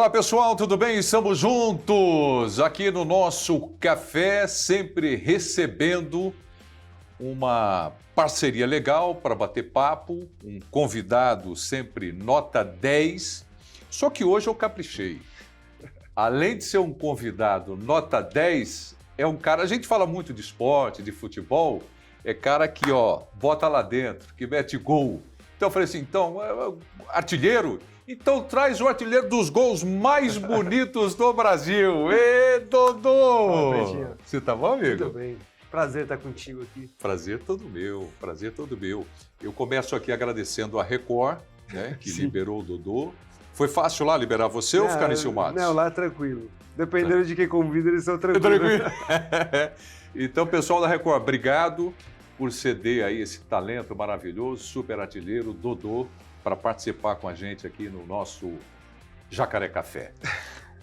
Olá pessoal, tudo bem? Estamos juntos aqui no nosso café, sempre recebendo uma parceria legal para bater papo, um convidado sempre nota 10, só que hoje eu caprichei. Além de ser um convidado nota 10, é um cara, a gente fala muito de esporte, de futebol, é cara que bota lá dentro, que mete gol. Então eu falei assim, artilheiro? Então traz o artilheiro dos gols mais bonitos do Brasil. Ê, Dodô! Você tá bom, amigo? Tudo bem. Prazer estar contigo aqui. Prazer todo meu, prazer todo meu. Eu começo aqui agradecendo a Record, né, que liberou o Dodô. Foi fácil lá liberar você ou ficar em Ciumados? Não, lá é tranquilo. Dependendo de quem convida, eles são tranquilos. Então, pessoal da Record, obrigado por ceder aí esse talento maravilhoso, super artilheiro, Dodô, para participar com a gente aqui no nosso Jacaré Café.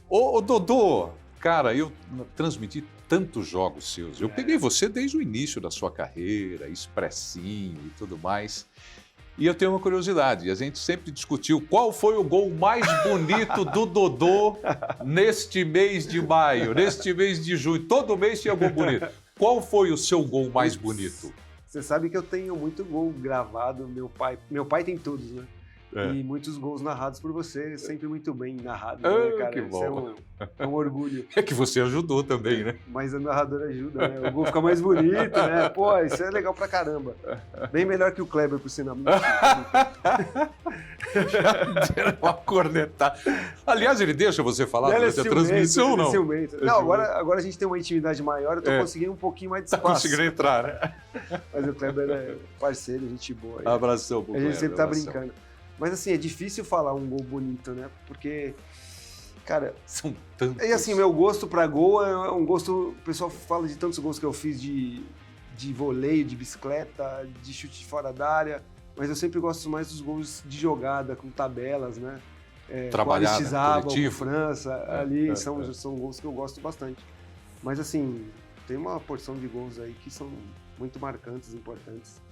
Ô Dodô, cara, eu transmiti tantos jogos seus. Eu peguei você desde o início da sua carreira, expressinho e tudo mais. E eu tenho uma curiosidade, a gente sempre discutiu qual foi o gol mais bonito do Dodô neste mês de maio, neste mês de junho. Todo mês tinha gol bonito. Qual foi o seu gol mais bonito? Você sabe que eu tenho muito gol gravado, meu pai tem todos, né? E muitos gols narrados por você, sempre muito bem narrado, né, cara? Que bom. Isso é um orgulho. É que você ajudou também, né? Mas a narradora ajuda, né? O gol fica mais bonito, né? Pô, isso é legal pra caramba. Bem melhor que o Kleber, por sinal. Já uma cornetada. Aliás, ele deixa você falar durante a transmissão ou não? Não, agora a gente tem uma intimidade maior, eu tô conseguindo um pouquinho mais de espaço. Tá conseguindo entrar, né? Mas o Kleber é parceiro, gente boa. Abração pro Kleber. A gente sempre tá brincando. Mas assim, é difícil falar um gol bonito, né? Porque, cara... São tantos. E assim, meu gosto pra gol é um gosto... O pessoal fala de tantos gols que eu fiz de voleio, de bicicleta, de chute de fora da área. Mas eu sempre gosto mais dos gols de jogada, com tabelas, né? Trabalhar, com Aristizábal, coletivo. Com França, ali são gols que eu gosto bastante. Mas assim, tem uma porção de gols aí que são muito marcantes, importantes.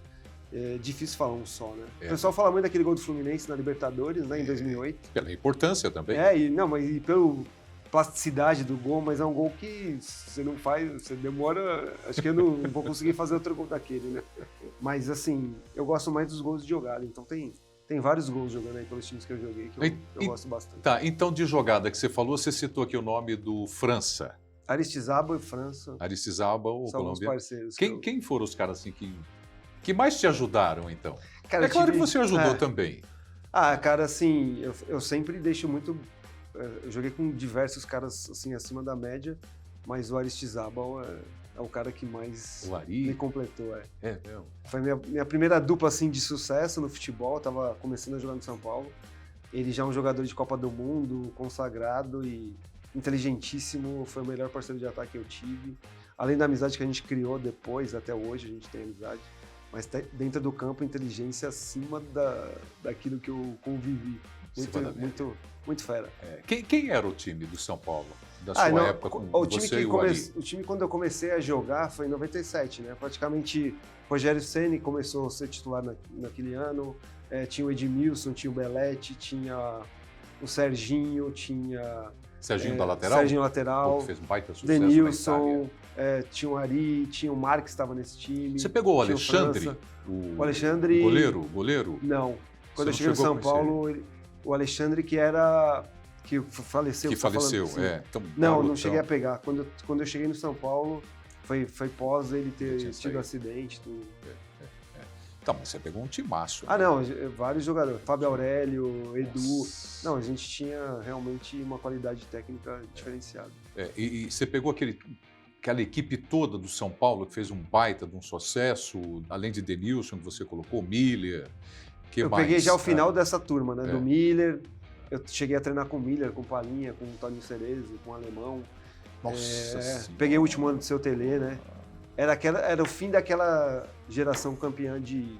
É difícil falar um só, né? O pessoal fala muito daquele gol do Fluminense na Libertadores, né, em 2008. Pela importância também. Mas pela plasticidade do gol, mas é um gol que você não faz, você demora... Acho que eu não vou conseguir fazer outro gol daquele, né? Mas, assim, eu gosto mais dos gols de jogada. Então, tem vários gols jogando aí pelos times que eu joguei, que eu gosto bastante. Tá, então de jogada que você falou, você citou aqui o nome do França. Aristizábal e França. Aristizábal, o são colombiano. Os parceiros. Quem foram os caras assim que mais te ajudaram, então? Cara, claro que você ajudou também. Cara, assim, eu sempre deixo muito... Eu joguei com diversos caras, assim, acima da média, mas o Aristizábal é o cara que mais me completou. É mesmo? Foi minha primeira dupla, assim, de sucesso no futebol, eu tava começando a jogar no São Paulo. Ele já é um jogador de Copa do Mundo, consagrado e inteligentíssimo, foi o melhor parceiro de ataque que eu tive. Além da amizade que a gente criou depois, até hoje a gente tem amizade. Mas dentro do campo, inteligência acima daquilo que eu convivi. Muito fera. Quem era o time do São Paulo, da sua época, com você e o Ari? O time, quando eu comecei a jogar, foi em 97, né? Praticamente, Rogério Ceni começou a ser titular naquele ano. Tinha o Edmilson, tinha o Belletti, tinha o Serginho, tinha... Serginho da lateral? Serginho lateral. Que fez um baita sucesso Denilson, tinha o Ari, tinha o Marques que estava nesse time. Você pegou o Alexandre? O Alexandre... Goleiro? Não. Quando eu cheguei no São Paulo, o Alexandre que faleceu. Que faleceu, Não cheguei a pegar. Quando eu cheguei no São Paulo, foi pós ele ter tido acidente. Tudo. Então, mas você pegou um timaço. Não, vários jogadores. Fábio Aurélio, Edu. Não, a gente tinha realmente uma qualidade técnica diferenciada. E você pegou aquela equipe toda do São Paulo que fez um baita de um sucesso, além de Denilson, que você colocou, Miller. Peguei já o final dessa turma, né? Do Miller. Eu cheguei a treinar com o Miller, com o Palinha, com o Toninho Cerezo, com o Alemão. Nossa peguei o último ano do seu Tele, né? Era o fim daquela geração campeã de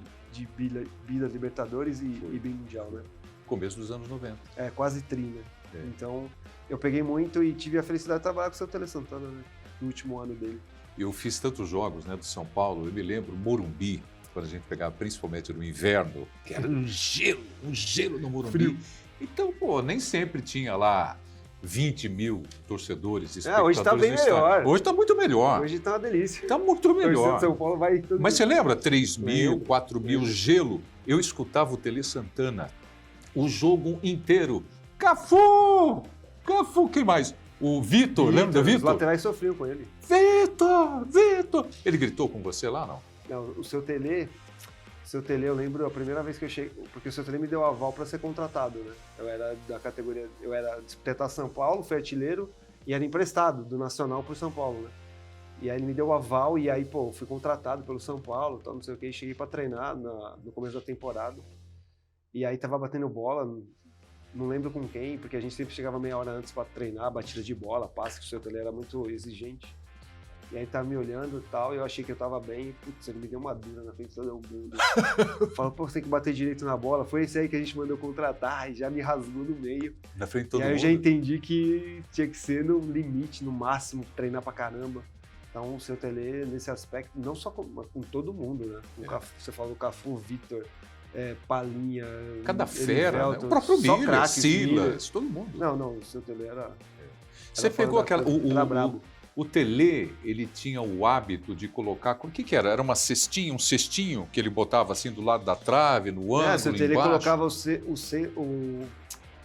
Bila Libertadores e Bimundial, né? Começo dos anos 90. Quase 30. Então, eu peguei muito e tive a felicidade de trabalhar com o seu Tele Santana, né? No último ano dele. Eu fiz tantos jogos, né, do São Paulo, eu me lembro Morumbi, quando a gente pegava principalmente no inverno, que era um gelo no Morumbi. Frio. Então, nem sempre tinha lá 20 mil torcedores, Hoje espectadores tá bem no estádio. melhor. Hoje está muito melhor. Hoje tá uma delícia. Está muito Torcedor melhor. de São Paulo vai todo Mas você lembra? 3 mil, Lembro. 4 mil, gelo. Eu escutava o Tele Santana o jogo inteiro. Cafu! Cafu, quem mais? O Vitor, lembra do Os Vitor? laterais sofriam com ele. Vitor! Vitor! Ele gritou com você lá, não? Não, o seu Tele, eu lembro a primeira vez que eu cheguei, porque o seu Tele me deu aval para ser contratado, né? Eu era da categoria, eu era disputar São Paulo, fui artilheiro e era emprestado do Nacional pro São Paulo, né? E aí ele me deu aval e aí, pô, fui contratado pelo São Paulo, tal, não sei o que, cheguei para treinar no começo da temporada. E aí tava batendo bola, não lembro com quem, porque a gente sempre chegava meia hora antes para treinar, batida de bola, passe, que o seu Tele era muito exigente. E aí tava me olhando e tal, e eu achei que eu tava bem, putz, ele me deu uma dura na frente de todo mundo. Falou, pô, você tem que bater direito na bola. Foi esse aí que a gente mandou contratar, e já me rasgou no meio. Na frente de todo E aí mundo. eu já entendi que tinha que ser no limite, no máximo, treinar pra caramba. Então o seu Tele, nesse aspecto, não só com todo mundo, né? Com o Cafu, você falou o Cafu, o Vitor, Palinha, Cada fera, né? Elivelton, O próprio só Miller, craques, Miller. Silas, todo mundo. Não, o seu Tele era... Você era fora pegou da aquela... coisa, era brabo. O Tele, ele tinha o hábito de colocar... O que que era? Era uma cestinha, um cestinho que ele botava assim do lado da trave, no ângulo, O seu Tele embaixo? colocava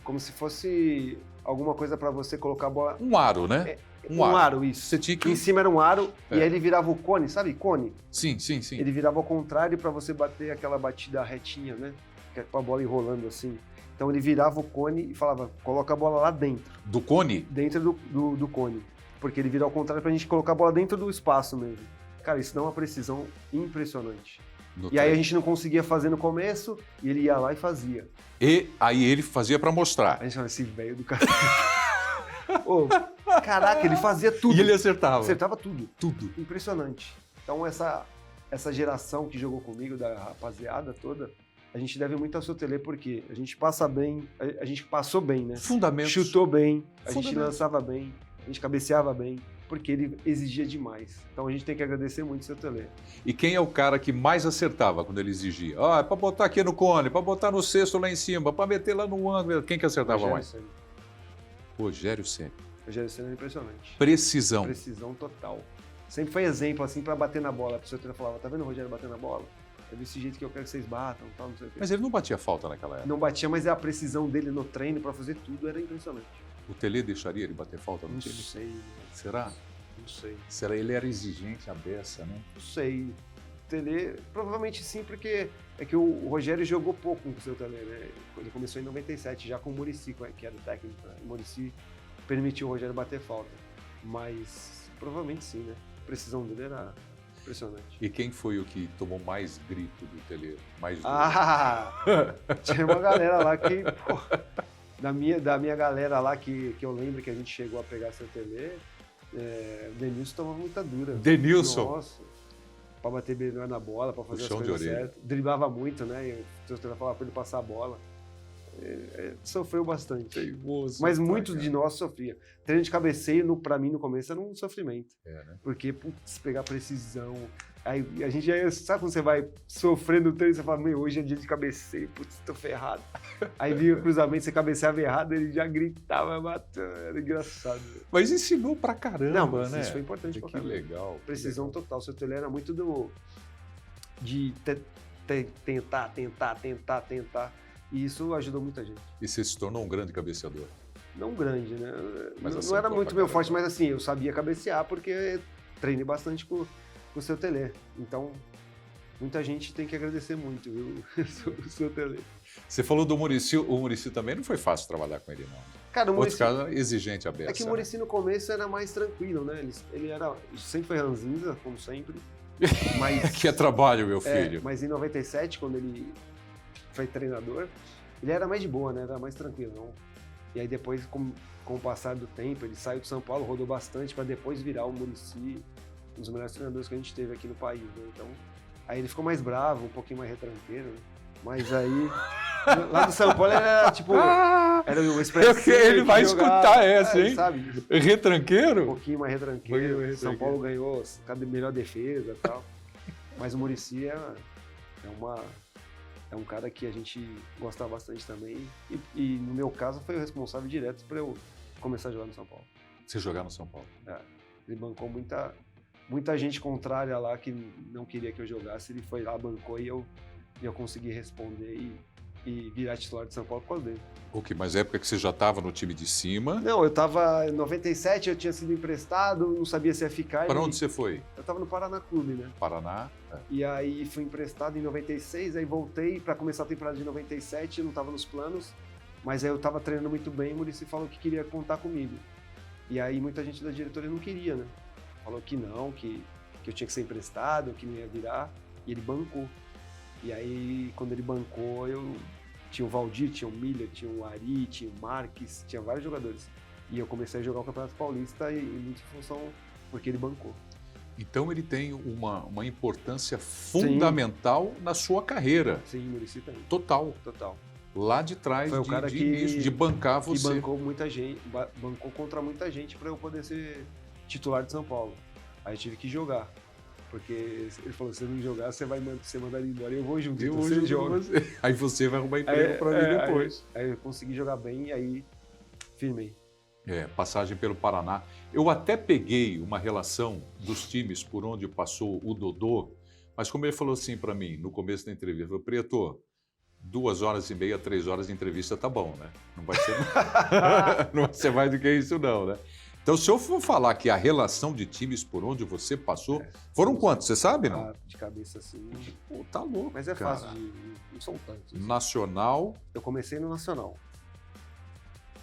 como se fosse alguma coisa pra você colocar a bola... Um aro, né? Um aro, isso. Você tinha que... Em cima era um aro, É. e aí ele virava o cone, sabe cone? Sim, sim, sim. Ele virava ao contrário pra você bater aquela batida retinha, né? Que é com a bola enrolando assim. Então ele virava o cone e falava, coloca a bola lá dentro. Do cone? Dentro do cone. Porque ele vira ao contrário pra gente colocar a bola dentro do espaço mesmo. Cara, isso dá uma precisão impressionante. No E aí a treino. gente não conseguia fazer no começo, e ele ia lá e fazia. E aí ele fazia pra mostrar. A gente falava, esse velho do cara. Ô, caraca, ele fazia tudo. E ele acertava. Acertava tudo. Tudo. Impressionante. Então essa geração que jogou comigo, da rapaziada toda, a gente deve muito ao seu Tele, porque a gente passa bem, a gente passou bem, né? Fundamentos. Chutou bem, a gente Fundamentos. lançava bem, a gente cabeceava bem, porque ele exigia demais. Então a gente tem que agradecer muito o seu Tele. E quem é o cara que mais acertava quando ele exigia? Ah, é pra botar aqui no cone, pra botar no cesto lá em cima, pra meter lá no ângulo. Quem que acertava Rogério mais? Ceni. Rogério Ceni. Rogério Ceni é impressionante. Precisão. Precisão total. Sempre foi exemplo, assim, pra bater na bola. A pessoa falava, tá vendo o Rogério batendo na bola? É desse jeito que eu quero que vocês batam, tal, não sei o quê. Mas ele não batia falta naquela época. Não batia, mas a precisão dele no treino pra fazer tudo era impressionante. O Tele deixaria ele bater falta no Não time? sei, Será? não sei. Será? Ele era exigente a beça, né? Não sei. Tele, provavelmente sim, porque é que o Rogério jogou pouco com o seu Tele, né? Ele começou em 97, já com o Muricy, que era o técnico. Né? O Muricy permitiu o Rogério bater falta. Mas provavelmente sim, né? A precisão dele era impressionante. E quem foi o que tomou mais grito do Tele? Mais duro? Tinha uma galera lá que, pô, da minha galera lá que eu lembro que a gente chegou a pegar seu Tele, o Denilson tomava muita dura. Denilson? Nossa. Pra bater melhor na bola, pra fazer as Puxão de coisas orelha. certas. Driblava muito, né? E o torcedor falava pra ele passar a bola. Sofreu bastante. Teimoso, Mas tá, muitos cara. de nós sofria. Treino de cabeceio, pra mim, no começo, era um sofrimento. É, né? Porque, putz, pegar precisão. Aí a gente já, sabe quando você vai sofrendo o treino, você fala, meu, hoje é dia de cabeceio, putz, tô ferrado. Aí vinha o cruzamento, você cabeceava errado, ele já gritava, matando. Era engraçado. Mas ensinou pra caramba, Não, mas né? isso foi importante pra Que caramba. legal. que Precisão legal. total. O seu Tele era muito de tentar. E isso ajudou muita gente. E você se tornou um grande cabeceador. Não grande, né? Mas Não acertou era muito pra meu caramba. forte, mas assim, eu sabia cabecear porque treinei bastante com o seu Tele. Então, muita gente tem que agradecer muito, viu? O seu Tele. Você falou do Muricy. O Muricy também não foi fácil trabalhar com ele, não. Cara, o Outro Muricy, caso exigente a beça. é que o Muricy no começo era mais tranquilo, né? Ele sempre foi ranzinza, como sempre. Mas, Que é trabalho, meu filho. mas em 97, quando ele foi treinador, ele era mais de boa, né? Era mais tranquilo. Não? E aí depois, com o passar do tempo, ele saiu de São Paulo, rodou bastante para depois virar o Muricy, um dos melhores treinadores que a gente teve aqui no país. Né? Então, aí ele ficou mais bravo, um pouquinho mais retranqueiro, né? Mas aí, lá do São Paulo, ele era tipo... Era o expressivo. Ele vai que jogava, escutar essa, hein? Sabe? Um Retranqueiro? pouquinho mais retranqueiro. São Paulo ganhou cada melhor defesa e tal. Mas o Muricy é um cara que a gente gosta bastante também. E no meu caso foi o responsável direto para eu começar a jogar no São Paulo. Você jogar no São Paulo. Ele bancou muita gente contrária lá que não queria que eu jogasse. Ele foi lá, bancou e eu consegui responder e virar titular de São Paulo por causa dele. Ok, mas época que você já estava no time de cima. Não, eu tava em 97, eu tinha sido emprestado, não sabia se ia ficar. Para onde você foi? Eu tava no Paraná Clube, né? Paraná. E aí fui emprestado em 96, aí voltei para começar a temporada de 97, não tava nos planos, mas aí eu tava treinando muito bem, o Muricy falou que queria contar comigo. E aí muita gente da diretoria não queria, né? Falou que não, que eu tinha que ser emprestado, que não ia virar, e ele bancou. E aí, quando ele bancou, tinha o Valdir, tinha o Miller, tinha o Ari, tinha o Marques, tinha vários jogadores. E eu comecei a jogar o Campeonato Paulista e muito em função porque ele bancou. Então ele tem uma importância fundamental na sua carreira. Sim, o Muricy também. Total. Lá de trás, foi o cara de bancar você. Que bancou muita gente, bancou contra muita gente para eu poder ser titular de São Paulo. Aí eu tive que jogar. Porque ele falou, se você não jogar, você vai ser mandado embora e eu vou junto. Então você joga. Aí você vai arrumar emprego para mim depois. Aí eu consegui jogar bem e aí firmei. Passagem pelo Paraná. Eu até peguei uma relação dos times por onde passou o Dodô, mas como ele falou assim para mim no começo da entrevista, falou, Preto, 2h30, 3 horas de entrevista tá bom, né? Não vai ser, não vai ser mais do que isso não, né? Então, se eu for falar que a relação de times por onde você passou, foram quantos? Você sabe, não? De cabeça assim. Pô, tá louco, mas é cara. fácil não são tantos. Nacional. Eu comecei no Nacional.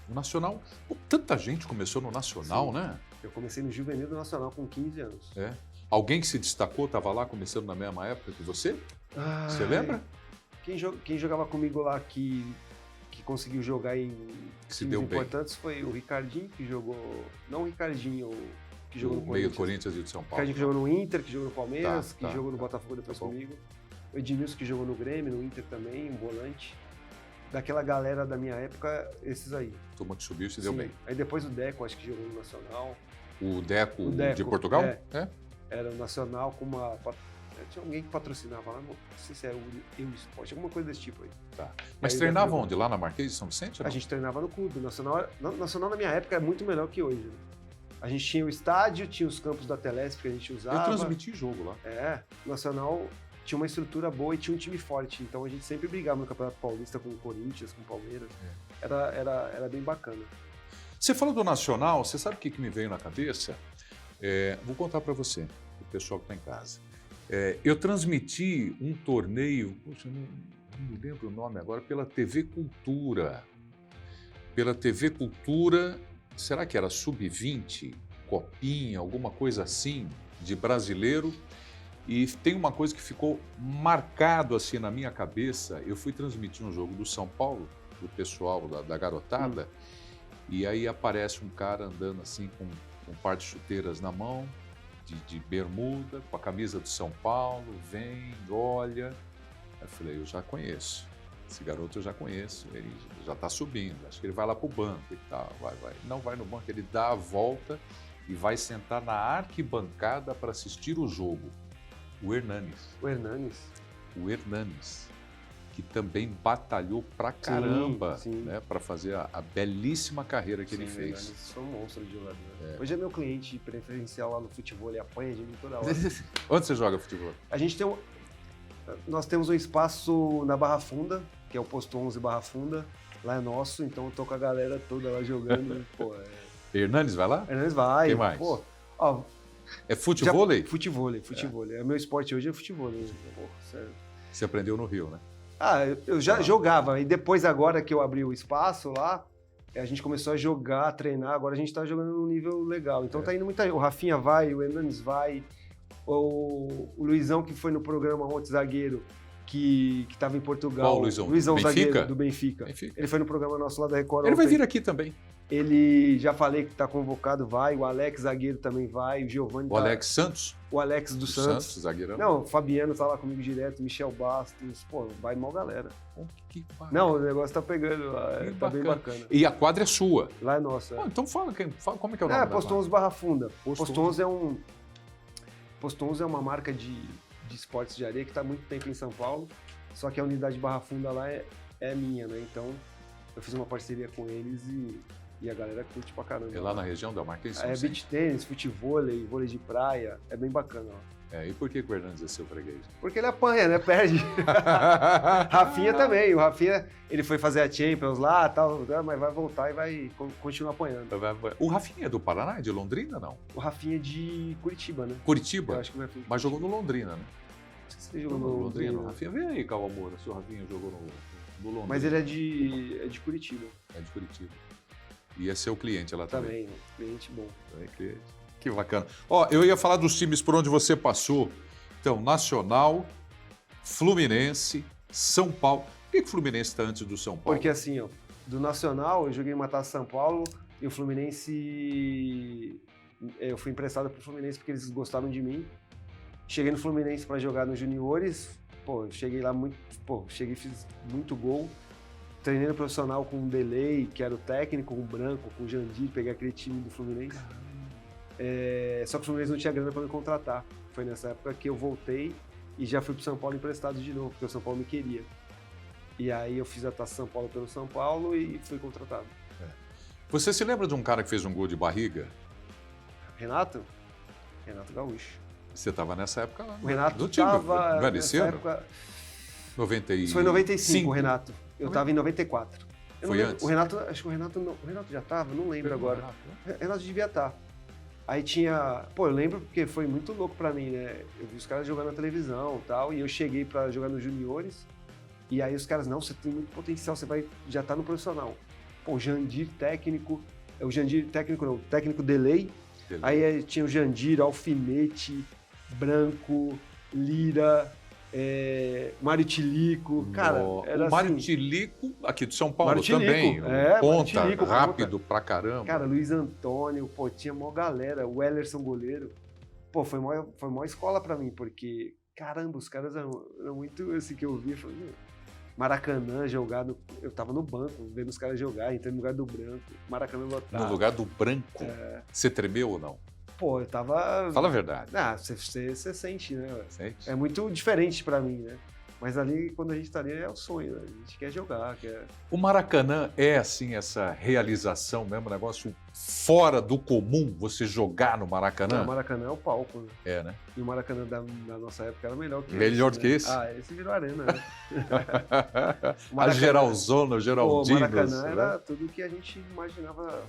O Nacional, pô, tanta gente começou no Nacional, Sim. né? Eu comecei no Juvenil do Nacional com 15 anos. Alguém que se destacou estava lá começando na mesma época que você? Você lembra? Quem jogava comigo lá que conseguiu jogar em times importantes foi o Ricardinho, que jogou... Não o Ricardinho, que jogou no Corinthians. Meio do Corinthians e do São Paulo. Ricardinho que jogou no Inter, que jogou no Palmeiras, que jogou no tá. Botafogo depois comigo. O Edmilson, que jogou no Grêmio, no Inter também, um volante. Daquela galera da minha época, esses aí. Turma que subiu e se deu bem. Aí depois o Deco, acho que jogou no Nacional. O Deco de Portugal? Era o Nacional com uma... Tinha alguém que patrocinava lá, não sei se era o Eu Esporte, alguma coisa desse tipo aí. Tá. Mas treinava onde? Lá na Marquês de São Vicente? A gente treinava no clube. O Nacional na minha época é muito melhor que hoje. Né? A gente tinha o estádio, tinha os campos da Telesp que a gente usava. Eu transmiti jogo lá. O Nacional tinha uma estrutura boa e tinha um time forte. Então a gente sempre brigava no Campeonato Paulista com o Corinthians, com o Palmeiras. Era bem bacana. Você falou do Nacional, você sabe o que me veio na cabeça? Vou contar para você, o pessoal que está em casa. Eu transmiti um torneio, poxa, não me lembro o nome agora, pela TV Cultura. Pela TV Cultura, será que era Sub-20, Copinha, alguma coisa assim, de brasileiro? E tem uma coisa que ficou marcado assim na minha cabeça. Eu fui transmitir um jogo do São Paulo, do pessoal da garotada, e aí aparece um cara andando assim com um par de chuteiras na mão, de bermuda, com a camisa do São Paulo, vem, olha. Aí eu falei, eu já conheço. Esse garoto eu já conheço, ele já está subindo, acho que ele vai lá para o banco e tal, vai. Não vai no banco, ele dá a volta e vai sentar na arquibancada para assistir o jogo. O Hernanes. O Hernanes, que também batalhou pra caramba, né, para fazer a belíssima carreira que ele fez. O Hernanes foi um monstro de jogador. Hoje é meu cliente preferencial lá no futebol, ele apanha de mim toda hora. Onde você joga futebol? Nós temos um espaço na Barra Funda, que é o posto 11 Barra Funda, lá é nosso, então eu tô com a galera toda lá jogando. Hernanes vai lá? Hernanes vai. Quem mais? É futebol? Futebol. É meu esporte hoje, é futebol. Sério. Você aprendeu no Rio, né? Eu já jogava, e depois agora que eu abri o espaço lá, a gente começou a jogar, a treinar, agora a gente tá jogando num nível legal. Então tá indo muita gente. O Rafinha vai, o Hernanes vai, o Luizão que foi no programa ontem, zagueiro, que estava em Portugal. Qual Luizão? Luizão, zagueiro do Benfica. Ele foi no programa nosso lá da Record. Ele vai vir aqui também. Ele, já falei que está convocado, vai. O Alex, zagueiro, também vai. O Giovani. Alex Santos? O Alex do Santos. Zagueirão. Não, o Fabiano tá lá comigo direto, Michel Bastos. Vai mal galera. Que não, o negócio tá pegando lá. Tá bem bacana. E a quadra é sua? Lá é nossa. Então fala como é que é o nome da Posto 11 Barra Funda. Posto 11 Posto 11 é uma marca de esportes de areia que está há muito tempo em São Paulo, só que a unidade Barra Funda lá é minha, né? Então eu fiz uma parceria com eles e E a galera curte pra caramba. É lá na região da Marquês? É beach tênis, futevôlei, vôlei de praia. É bem bacana, ó. E por que o Hernandes é seu freguês? Porque ele apanha, né? Perde. Rafinha também. O Rafinha, ele foi fazer a Champions lá, tal, mas vai voltar e vai continuar apanhando. O Rafinha é do Paraná, de Londrina, não? O Rafinha é de Curitiba, né? Curitiba? Eu acho que o Rafinha mas jogou no Londrina, né? Não sei se ele jogou no Londrina. O Rafinha, vem aí, Kawamura, se o Rafinha jogou no Londrina. Mas ele é de Curitiba. É de Curitiba. E é seu cliente lá também. Também, cliente bom. Cliente. Que bacana. Ó, eu ia falar dos times por onde você passou. Então, Nacional, Fluminense, São Paulo. Por que o Fluminense está antes do São Paulo? Porque assim, ó, do Nacional eu joguei Matar São Paulo e o Fluminense... Eu fui emprestado pro Fluminense porque eles gostaram de mim. Cheguei no Fluminense para jogar nos juniores. Pô, cheguei lá muito... Pô, cheguei e fiz muito gol. Treinei no profissional com o Delay, que era o técnico, com o Branco, com o Jandir, peguei aquele time do Fluminense. Só que o Fluminense não tinha grana para me contratar. Foi nessa época que eu voltei e já fui pro São Paulo emprestado de novo, porque o São Paulo me queria. E aí eu fiz a Taça São Paulo pelo São Paulo e fui contratado. Você se lembra de um cara que fez um gol de barriga? Renato? Renato Gaúcho. Você estava nessa época lá? O Renato do time, estava não é desse ano? época... 95. Isso foi em 95, o Renato. Eu estava em 94. Foi antes? O Renato, acho que o Renato já estava, não lembro agora. O Renato devia estar. Aí tinha... Pô, eu lembro porque foi muito louco pra mim, né? Eu vi os caras jogando na televisão e tal, e eu cheguei pra jogar nos juniores, e aí os caras, não, você tem muito potencial, você vai já tá no profissional. Pô, o Jandir técnico, o Jandir técnico não, o técnico Delay, aí tinha o Jandir, Alfinete, Branco, Lira... Mário Tilico, cara, era o Mário assim, Tilico, aqui de São Paulo Mário Tilico, também, ponta, Tilico, rápido pra caramba. Cara, Luiz Antônio, pô, tinha mó galera, o Ellerson goleiro, pô, foi mó escola pra mim, porque, caramba, os caras eram muito, assim, que eu vi, falei, Maracanã jogado, eu tava no banco, vendo os caras jogar, entrei no lugar do Branco, Maracanã lotado. No lugar do Branco? Você tremeu ou não? Pô, eu tava... Fala a verdade. Você sente, né? Sente? É muito diferente pra mim, né? Mas ali, quando a gente tá ali, é o sonho, né? A gente quer jogar, quer... O Maracanã é, assim, essa realização mesmo, um negócio fora do comum, você jogar no Maracanã? Não, o Maracanã é o palco, né? É, né? E o Maracanã da nossa época era melhor que esse. Melhor né? que esse? Esse virou arena, né? A Geralzona, o Geraldinho. O Maracanã era tudo que a gente imaginava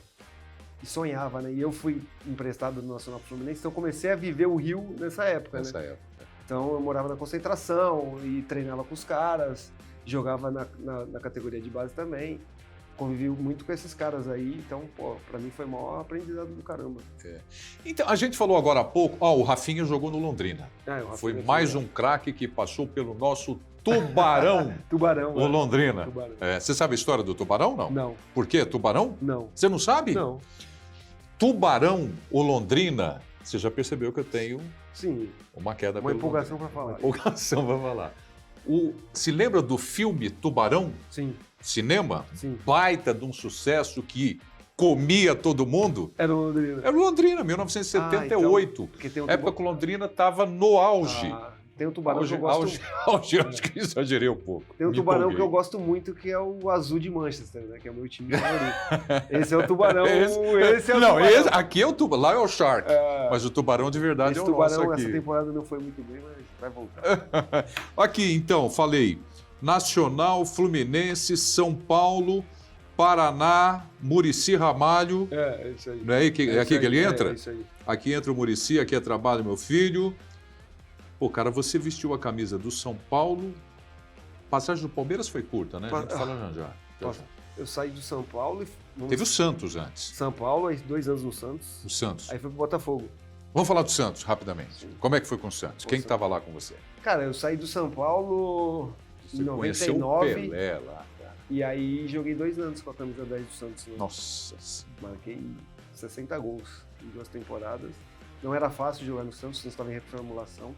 e sonhava, né? E eu fui emprestado no Nacional Fluminense, então eu comecei a viver o Rio nessa época, né? Então eu morava na concentração e treinava com os caras, jogava na categoria de base também. Convivi muito com esses caras aí, então, pô, pra mim foi o maior aprendizado do caramba. Então, a gente falou agora há pouco, o Rafinha jogou no Londrina. Foi mais um craque que passou pelo nosso Tubarão. Tubarão. O Londrina. Tubarão. Você sabe a história do Tubarão, não? Não. Por quê? Tubarão? Não. Você não sabe? Não. Tubarão, o Londrina, você já percebeu que eu tenho Sim. uma queda uma empolgação para falar. Uma empolgação para falar. Se lembra do filme Tubarão? Sim. Cinema? Sim. Baita de um sucesso que comia todo mundo. Era o Londrina. Era o Londrina, 1978. Então, época que o Londrina estava no auge. Tem um tubarão que eu gosto... Auge, acho que exagerei um pouco. Tem um tubarão que eu gosto muito, que é o Azul de Manchester, né? Que é o meu time favorito. Esse é o tubarão... Esse é o tubarão. Aqui é o tubarão, lá é o Shark. Mas o tubarão de verdade é o nosso aqui. Esse tubarão, essa temporada não foi muito bem, mas vai voltar. Aqui, então, falei. Nacional, Fluminense, São Paulo, Paraná, Muricy Ramalho. É isso aí. Não é aqui que ele entra? É isso aí. Aqui entra o Muricy, aqui é trabalho meu filho. Pô, cara, você vestiu a camisa do São Paulo. Passagem do Palmeiras foi curta, né? A gente fala já. Eu saí do São Paulo e... Teve o Santos antes. São Paulo, aí 2 anos no Santos. O Santos. Aí foi pro Botafogo. Vamos falar do Santos, rapidamente. Sim. Como é que foi com o Santos? Quem estava lá com você? Cara, eu saí do São Paulo em 99. Conheceu o Pelé lá, cara. E aí joguei 2 anos com a camisa 10 do Santos. Né? Nossa. Marquei 60 gols em 2 temporadas. Não era fácil jogar no Santos, nós estava em reformulação.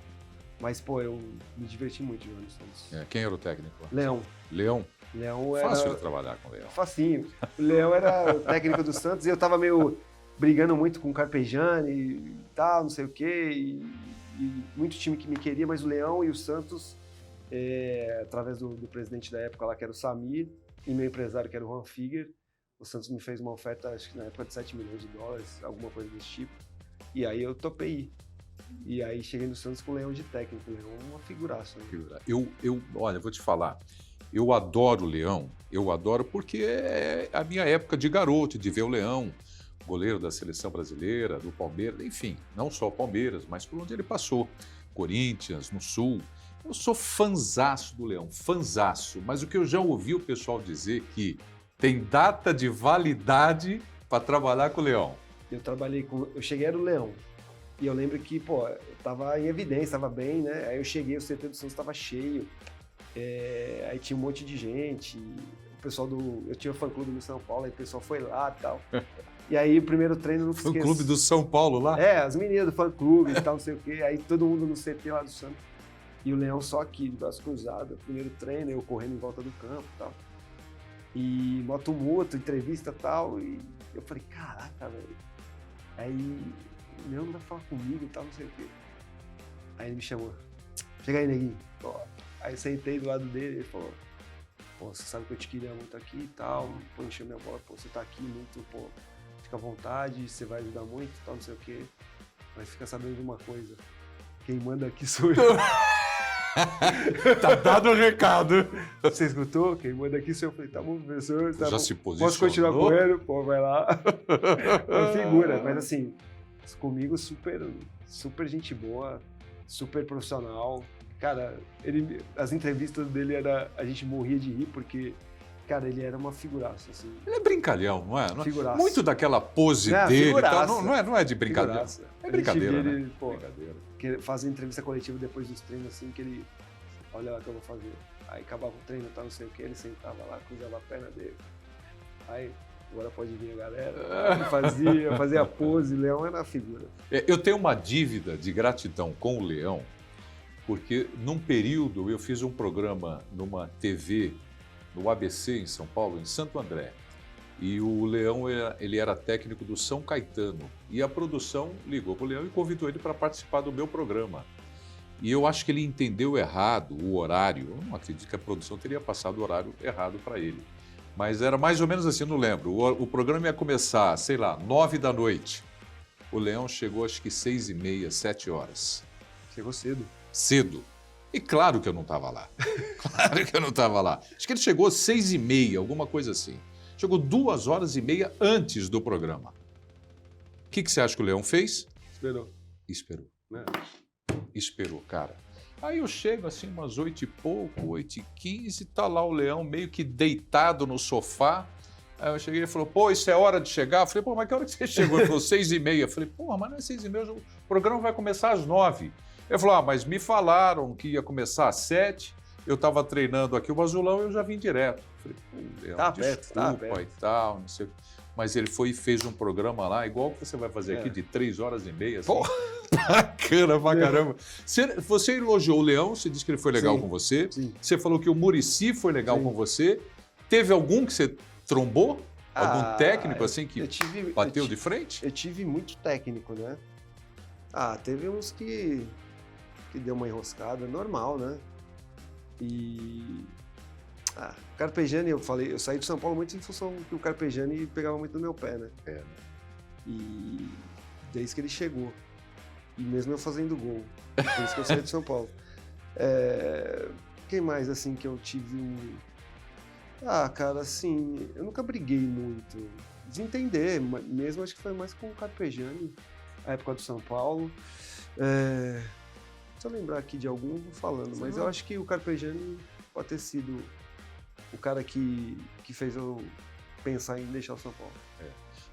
Mas, pô, eu me diverti muito jogando no Santos. Quem era o técnico? Leão. Leão era... Fácil de trabalhar com o Leão. Facinho. O Leão era o técnico do Santos e eu tava meio brigando muito com o Carpegiani e tal, não sei o quê. E muito time que me queria, mas o Leão e o Santos, através do presidente da época lá, que era o Samir, e meu empresário, que era o Juan Figuer, O Santos me fez uma oferta, acho que na época de 7 milhões de dólares, alguma coisa desse tipo. E aí eu topei ir. E aí cheguei no Santos com o Leão de técnico. O Leão é uma figuraça. Né? Olha, vou te falar, eu adoro o Leão, eu adoro porque é a minha época de garoto, de ver o Leão, goleiro da seleção brasileira, do Palmeiras, enfim, não só o Palmeiras, mas por onde ele passou, Corinthians, no Sul. Eu sou fanzaço do Leão, fanzaço, mas o que eu já ouvi o pessoal dizer que tem data de validade para trabalhar com o Leão. Eu cheguei era o Leão. E eu lembro que, pô, eu tava em evidência, tava bem, né? Aí eu cheguei, o CT do Santos tava cheio. Aí tinha um monte de gente. O pessoal eu tinha um fã-clube no São Paulo, aí o pessoal foi lá e tal. E aí o primeiro treino não esqueço. Fã-clube do São Paulo lá? As meninas do fã-clube e tal, não sei o quê. Aí todo mundo no CT lá do Santos. E o Leão só aqui, de braço cruzado. Primeiro treino, eu correndo em volta do campo e tal. E mó tumulto, entrevista e tal. E eu falei, caraca, velho. Aí o Leão não vai falar comigo e tal, não sei o quê. Aí ele me chamou. Chega aí, neguinho. Pô. Aí eu sentei do lado dele e ele falou, pô, você sabe que eu te queria muito aqui e tal. Pô, encheu minha bola. Pô, você tá aqui muito, pô, fica à vontade, você vai ajudar muito e tal, não sei o quê. Mas fica sabendo de uma coisa. Quem manda aqui sou eu. Tá dado o recado. Você escutou? Quem manda aqui sou eu. Falei, tá bom, professor. Tá Já bom. se posicionou? Posso continuar correndo? Pô, vai lá. Uma figura. Mas assim, comigo super gente boa, super profissional. Cara, as entrevistas dele a gente morria de rir porque, cara, ele era uma figuraça, assim. Ele é brincalhão, não é? Figuraça. Muito daquela pose dele e tal, não é de brincadeira. Figuraça. É brincadeira, né? Ele, pô, brincadeira. Que fazia entrevista coletiva depois dos treinos, assim, que ele, olha lá o que eu vou fazer. Aí acabava o treino, tá, não sei o que, ele sentava lá, cruzava a perna dele. Aí, agora pode vir a galera. Ele fazia a pose, Leão era a figura. Eu tenho uma dívida de gratidão com o Leão, porque num período eu fiz um programa numa TV, no ABC em São Paulo, em Santo André. E o Leão, ele era técnico do São Caetano. E a produção ligou para o Leão e convidou ele para participar do meu programa. E eu acho que ele entendeu errado o horário. Eu não acredito que a produção teria passado o horário errado para ele. Mas era mais ou menos assim, não lembro. O programa ia começar, sei lá, 9 da noite. O Leão chegou acho que 6h30, 7 horas. Chegou cedo. Cedo. E claro que eu não estava lá. Claro que eu não estava lá. Acho que ele chegou às 6h30, alguma coisa assim. Chegou 2h30 antes do programa. O que você acha que o Leão fez? Esperou. Né? Esperou, cara. Aí eu chego assim umas 8 e pouco, 8h15, tá lá o Leão meio que deitado no sofá. Aí eu cheguei e ele falou, pô, isso é hora de chegar? Eu falei, pô, mas que hora que você chegou? Ele falou, 6h30. Eu falei, pô, mas não é 6h30, o programa vai começar às 9h. Ele falou, mas me falaram que ia começar às 7h. Eu estava treinando aqui o Azulão e eu já vim direto. Falei, pô, Leão, desculpa e tal, não sei. Mas ele foi e fez um programa lá, igual que você vai fazer aqui, de 3h30. Assim. Pô, bacana pra caramba. Você elogiou o Leão, você disse que ele foi legal com você. Sim. Você falou que o Muricy foi legal com você. Teve algum que você trombou? Algum técnico assim que bateu de frente? Eu tive muito técnico, né? Teve uns que deu uma enroscada, normal, né? E o Carpegiani, eu saí de São Paulo muito em função que o Carpegiani pegava muito no meu pé, né? E desde que ele chegou. E mesmo eu fazendo gol. Por isso que eu saí de São Paulo. Quem mais, assim, que eu tive cara, assim, eu nunca briguei muito. Desentender, mesmo acho que foi mais com o Carpegiani, a época do São Paulo. Se eu lembrar aqui de algum, vou falando, mas eu acho que o Carpegiani pode ter sido o cara que fez eu pensar em deixar o São Paulo.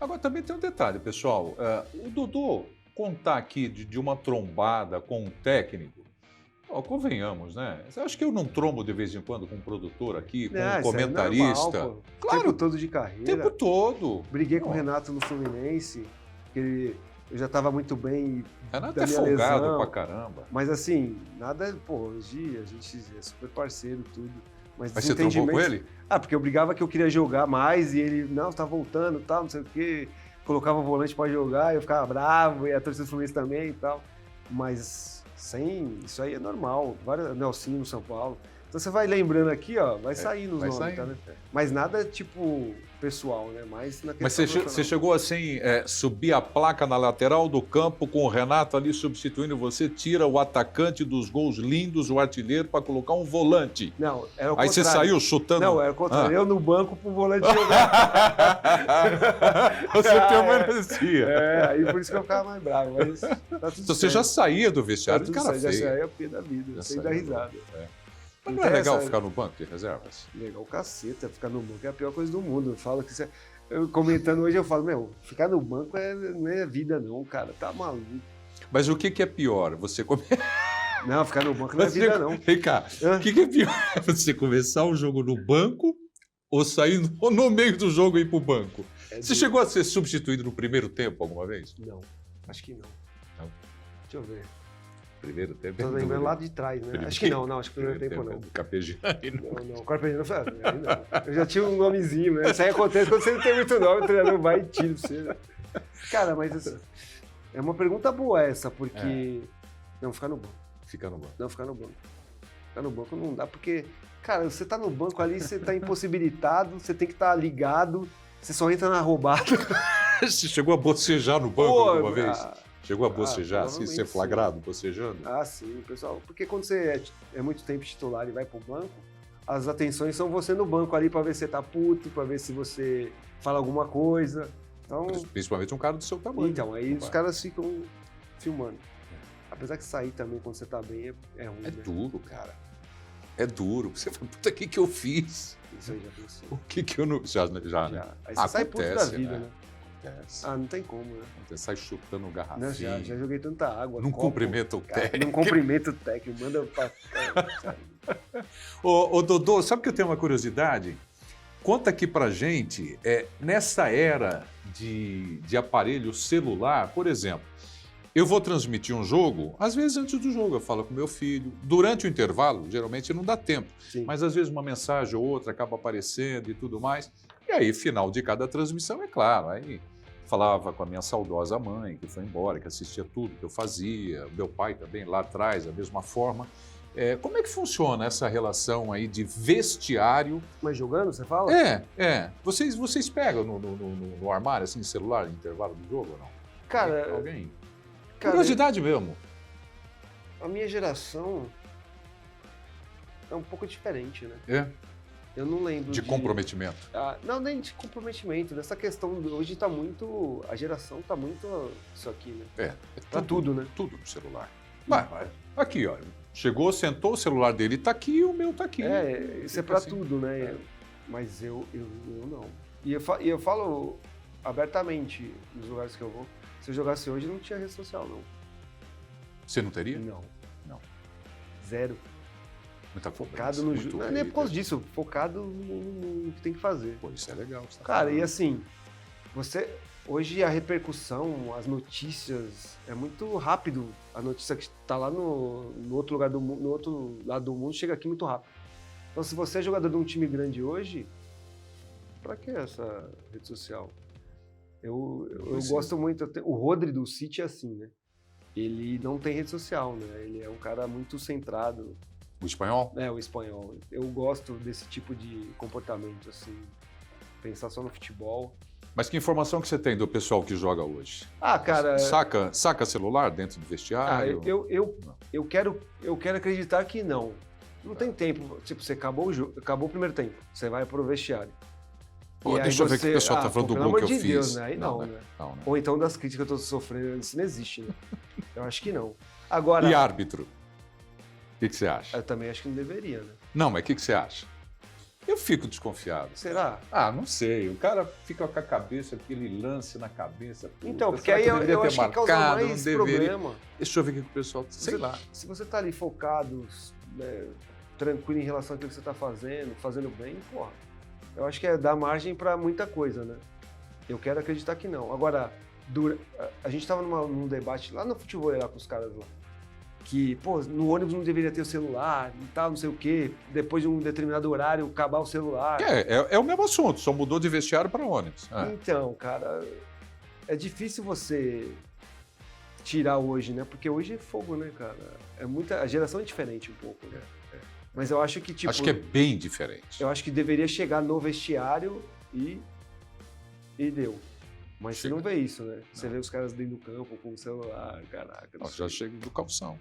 Agora, também tem um detalhe, pessoal. O Dodô contar aqui de uma trombada com um técnico, convenhamos, né? Você acha que eu não trombo de vez em quando com um produtor aqui, com um comentarista? É normal, claro. O tempo todo de carreira. O tempo todo. Briguei com o Renato no Fluminense, que eu já estava muito bem. Renato é folgado pra caramba. Mas assim, nada, hoje a gente é super parceiro e tudo. Mas você trombou com ele? Porque eu brigava que eu queria jogar mais e ele, não, tá voltando, tal, não sei o quê. Colocava o volante pra jogar, eu ficava bravo, e a torcida do Fluminense também e tal. Mas isso aí é normal. Nelsinho no São Paulo. Então você vai lembrando aqui, ó, vai sair nos vai nomes, saindo. tá, né? Mas nada tipo pessoal, né? Mais na questão Mas você profissional. chegou assim, subir a placa na lateral do campo com o Renato ali substituindo você, tira o atacante dos gols lindos, o artilheiro, para colocar um volante. Não, era o Aí você contrário. saiu chutando. Não, era o contrário. Eu no banco pro volante jogar. Você tem uma energia. Aí por isso que eu ficava mais bravo. Mas tá tudo Então você já certo. saía do Tá vestiário de tudo cara certo, já feia. saía a pé da vida, Já sem saía dar do- risada. Mas não é legal essa- ficar no banco de reservas? Legal, caceta, ficar no banco é a pior coisa do mundo. Eu falo que eu comentando hoje, eu falo, ficar no banco não é vida não, cara, tá maluco. Mas o que é pior? Você Não, ficar no banco não é vida não. Vem cá, Hã? o que é pior? Você começar o jogo no banco ou sair no meio do jogo e ir pro banco? Você chegou a ser substituído no primeiro tempo alguma vez? Não, acho que não. Não? Deixa eu ver. Primeiro tempo? Tô lembrando lá de trás, né? Acho que não, acho que primeiro tempo não. Capejani. Não, Carpegiani foi aí não. Eu já tinha um nomezinho, né? Isso aí acontece quando você não tem muito nome, o treinador vai e tira pra você. Né? Cara, mas assim, é uma pergunta boa essa, porque... Não, ficar no banco. Fica no banco. Não, ficar no banco. Ficar no banco não dá, porque, cara, você tá no banco ali, você tá impossibilitado, você tem que estar ligado, você só entra na roubada. Você chegou a bocejar no banco Pô, alguma vez? Chegou a bocejar, assim, provavelmente ser flagrado bocejando? sim, pessoal. Porque quando você é muito tempo titular e vai pro banco, as atenções são você no banco ali pra ver se você tá puto, pra ver se você fala alguma coisa. Então, Principalmente um cara do seu tamanho. então aí Não os vai. caras ficam filmando. Apesar que sair também quando você tá bem é ruim, É né? duro, cara. É duro. Você fala, puta, o que eu fiz? Isso aí já pensou. O que eu não... Já, né? Já. Aí você sai puto da Acontece, vida, né? né? Acontece. Ah, não tem como, né? Você sai chutando Não, garrafinha. já joguei tanta água. Não copo, cumprimenta o cara, técnico. Não cumprimenta o técnico, manda pra... Ô, Dodô, sabe que eu tenho uma curiosidade? Conta aqui pra gente, nessa era de aparelho celular, por exemplo, eu vou transmitir um jogo, às vezes antes do jogo eu falo com meu filho, durante o intervalo, geralmente não dá tempo, Sim. mas às vezes uma mensagem ou outra acaba aparecendo e tudo mais, e aí final de cada transmissão, é claro, aí falava com a minha saudosa mãe, que foi embora, que assistia tudo que eu fazia, meu pai também lá atrás, da mesma forma. Como é que funciona essa relação aí de vestiário? Mas jogando, você fala? Vocês pegam no armário, assim, celular, no intervalo do jogo ou não? Cara, Alguém? cara, Curiosidade mesmo. a minha geração é um pouco diferente, né? É? Eu não lembro De comprometimento. não, nem de comprometimento. Dessa questão, hoje tá muito... A geração tá muito isso aqui, né? É Pra tudo, né? Tudo no celular. Vai. Aqui, ó. Chegou, sentou, o celular dele tá aqui e o meu tá aqui. Isso é pra assim. tudo, né? É. Mas eu não. E eu falo abertamente nos lugares que eu vou. Se eu jogasse hoje, não tinha rede social, não. Você não teria? Não. Não. Zero. Muita Focado no jogo. Não é nem por causa disso, focado no que tem que fazer. Pô, isso é legal. Você tá Cara, falando. e assim, hoje a repercussão, as notícias, é muito rápido. A notícia que está lá no outro lugar do mundo, no outro lado do mundo, chega aqui muito rápido. Então, se você é jogador de um time grande hoje, pra que essa rede social? Eu Pois é. gosto muito. O Rodri do City é assim, né? Ele não tem rede social, né? Ele é um cara muito centrado. O espanhol? O espanhol. Eu gosto desse tipo de comportamento, assim. Pensar só no futebol. Mas que informação que você tem do pessoal que joga hoje? Cara... Saca celular dentro do vestiário? Eu quero acreditar que não. Não tem tempo. Tipo, você acabou o jogo, acabou o primeiro tempo. Você vai pro vestiário. Pô, E aí deixa eu ver o que o pessoal tá falando do pelo gol que amor eu de fiz. Deus, né? Aí não, né? Não, né? Ou então das críticas que eu tô sofrendo, isso não existe, né? Eu acho que não. Agora... E árbitro? O que você acha? Eu também acho que não deveria, né? Não, mas o que você acha? Eu fico desconfiado. Será? Não sei. O cara fica com a cabeça, aquele lance na cabeça. Puta, Então, porque será aí que eu deveria ter acho que causa marcado, mais não deveria? problema. Deixa eu ver o que o pessoal... Sei lá. Se você tá ali focado, né, tranquilo em relação àquilo que você tá fazendo bem, porra, eu acho que dar margem pra muita coisa, né? Eu quero acreditar que não. Agora, a gente tava num debate lá no futebol, lá com os caras lá, que, pô, no ônibus não deveria ter o celular e tal, não sei o quê, depois de um determinado horário acabar o celular. É o mesmo assunto, só mudou de vestiário para ônibus. Então, cara, é difícil você tirar hoje, né? Porque hoje é fogo, né, cara? A geração é diferente um pouco, né? Mas eu acho que, tipo... Acho que é bem diferente. Eu acho que deveria chegar no vestiário e deu. Mas Chega. você não vê isso, né? Você vê os caras dentro do campo com o celular, caraca. Não, já chega do calção.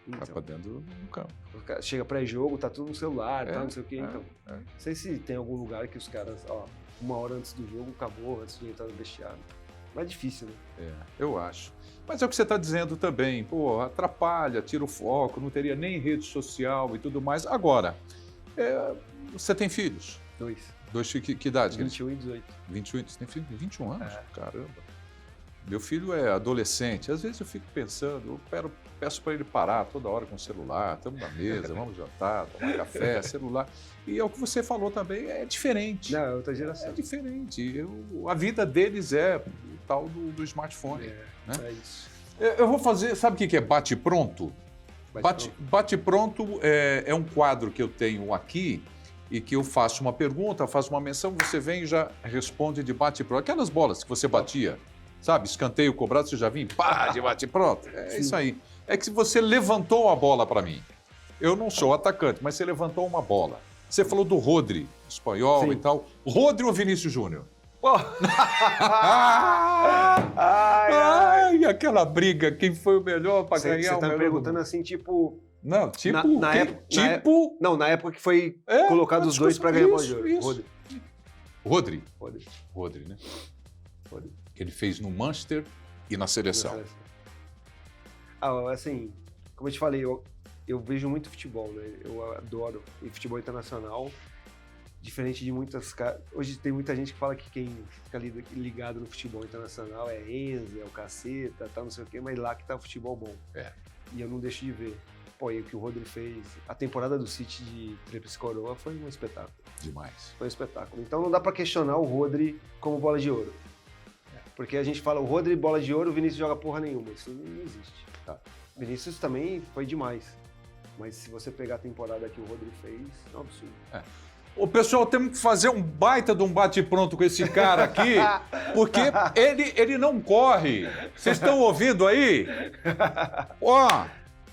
Vai Então, pra dentro do campo. chega pré-jogo, tá tudo no celular, É, tá, não sei o quê. Então, é. não sei se tem algum lugar que os caras, ó, 1 hora antes do jogo, acabou, antes de entrar no vestiário. Mas é difícil, né? Eu acho. Mas é o que você está dizendo também. Pô, atrapalha, tira o foco, não teria nem rede social e tudo mais. Agora, você tem filhos? 2. 2 filhos, que idade? 21 e 18. 21, você tem filho de 21 anos? É. Caramba. Meu filho é adolescente. Às vezes eu fico pensando, eu peço para ele parar toda hora com o celular. Estamos na mesa, vamos jantar, tomar café, celular. E é o que você falou também, é diferente. Não, é outra geração. É diferente. A vida deles é o tal do smartphone. Né? É isso. Eu vou fazer, sabe o que é bate-pronto? Bate-pronto é um quadro que eu tenho aqui e que eu faço uma pergunta, faço uma menção, você vem e já responde de bate-pronto. Aquelas bolas que você batia, sabe? Escanteio cobrado, você já vinha, pá, de bate-pronto. É isso aí. É que você levantou a bola para mim. Eu não sou atacante, mas você levantou uma bola. Você falou do Rodri, espanhol e tal. Rodri ou Vinícius Júnior? Ai, aquela briga, quem foi o melhor para ganhar o melhor? Você tá me perguntando assim, tipo... Não, tipo... Na época que foi colocado os dois para ganhar a bola de ouro. Rodri, né? Que ele fez no Manchester e na seleção. Assim, como eu te falei, eu vejo muito futebol, né? Eu adoro. E futebol internacional, diferente de muitas... Hoje tem muita gente que fala que quem fica ligado no futebol internacional é Enzo, é o Caceta, tal, não sei o quê, mas lá que tá o futebol bom. E eu não deixo de ver. Pô, e o que o Rodri fez, a temporada do City de Tríplice Coroa foi um espetáculo. Demais. Foi um espetáculo. Então não dá pra questionar o Rodri como bola de ouro. Porque a gente fala, o Rodri bola de ouro, o Vinícius joga porra nenhuma. Isso não existe. Vinícius também foi demais. Mas se você pegar a temporada que o Rodri fez, é um absurdo. O pessoal, temos que fazer um baita de um bate-pronto com esse cara aqui, porque ele não corre. Vocês estão ouvindo aí? Ó,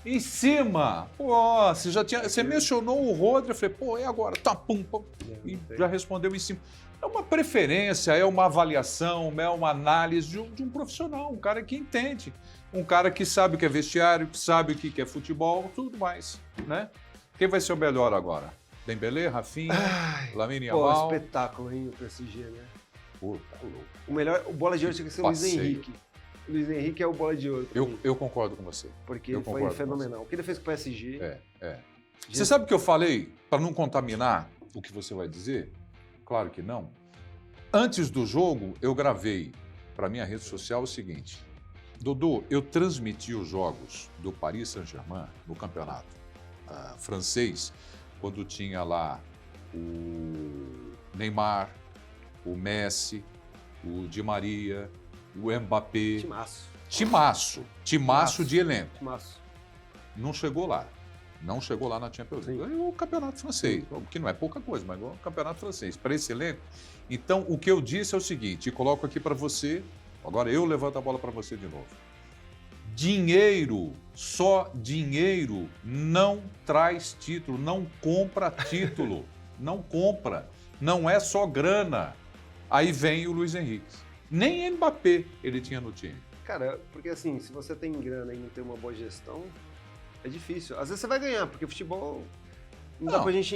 em cima. Pô, você mencionou o Rodri, eu falei, pô, e agora? Tá, pum, pum. E já respondeu em cima. É uma preferência, é uma avaliação, é uma análise de um profissional, um cara que entende, um cara que sabe o que é vestiário, que sabe o que é futebol, tudo mais, né? Quem vai ser o melhor agora? Dembélé, Rafinha, Lamine Yamal? Pô, espetáculo, hein, o PSG, né? Pô, tá louco. O melhor, o bola de ouro tinha que ser o Luiz Henrique. O Luiz Henrique é o bola de ouro. Eu concordo com você. Porque ele foi fenomenal. O que ele fez com o PSG... Você sabe o que eu falei, para não contaminar o que você vai dizer? Claro que não. Antes do jogo, eu gravei para minha rede social o seguinte. Dodô, eu transmiti os jogos do Paris Saint-Germain no campeonato francês, quando tinha lá o Neymar, o Messi, o Di Maria, o Mbappé. Timaço de elenco. Não chegou lá. Não chegou lá na Champions League. Ganhou o campeonato francês, que não é pouca coisa, mas ganhou o campeonato francês. Para esse elenco. Então, o que eu disse é o seguinte, e coloco aqui para você, agora eu levanto a bola para você de novo. Dinheiro, só dinheiro, não traz título, não compra título. Não compra. Não é só grana. Aí vem o Luiz Henrique. Nem Mbappé ele tinha no time. Cara, porque assim, se você tem grana e não tem uma boa gestão, é difícil. Às vezes você vai ganhar, porque futebol... Não dá pra gente...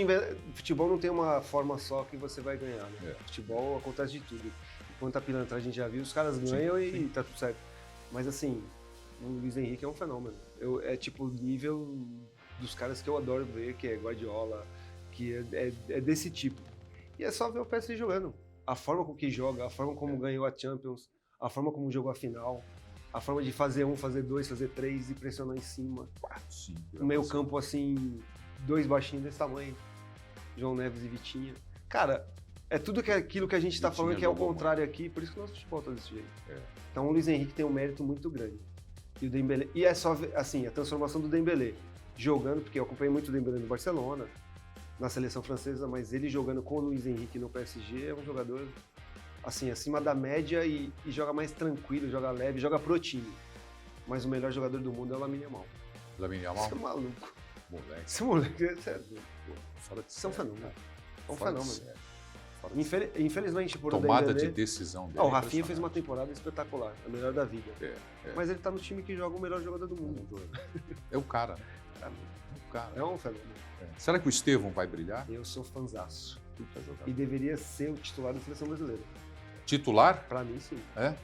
Futebol não tem uma forma só que você vai ganhar, né? Futebol acontece de tudo. Enquanto a pilantra a gente já viu, os caras ganham e tá tudo certo. Mas assim, o Luiz Henrique é um fenômeno. É tipo o nível dos caras que eu adoro ver, que é Guardiola, que é desse tipo. E é só ver o PSG jogando. A forma com que joga, a forma como ganhou a Champions, a forma como jogou a final, a forma de fazer 1, fazer 2, fazer 3 e pressionar em cima. 4, 5. No meio campo, assim, 2 baixinhos desse tamanho. João Neves e Vitinha. Cara, é tudo aquilo que a gente tá falando que é o contrário aqui, por isso que o nosso futebol tá desse jeito. Então o Luiz Henrique tem um mérito muito grande. E o Dembélé... E é só, assim, a transformação do Dembélé jogando, porque eu acompanhei muito o Dembélé no Barcelona, na seleção francesa, mas ele jogando com o Luiz Henrique no PSG é um jogador, assim, acima da média e joga mais tranquilo, joga leve, joga pro time. Mas o melhor jogador do mundo é o Lamine Yamal. Lamine Yamal? Você é maluco. Moleque. Esse moleque Fora de isso é um série, fenômeno. cara. É um Fora de fenômeno. série. Fora de série. Infelizmente, por Tomada Dembélé, de decisão dele. o é Rafinha fez uma impressionante. temporada espetacular, a melhor da vida. É. Mas ele tá no time que joga o melhor jogador do mundo. É o cara, né? Cara, É o cara. é um fenômeno. É. Será que o Estevão vai brilhar? Eu sou fanzaço. Puta jogador. E deveria ser o titular da seleção brasileira. Titular? Pra mim, sim. É?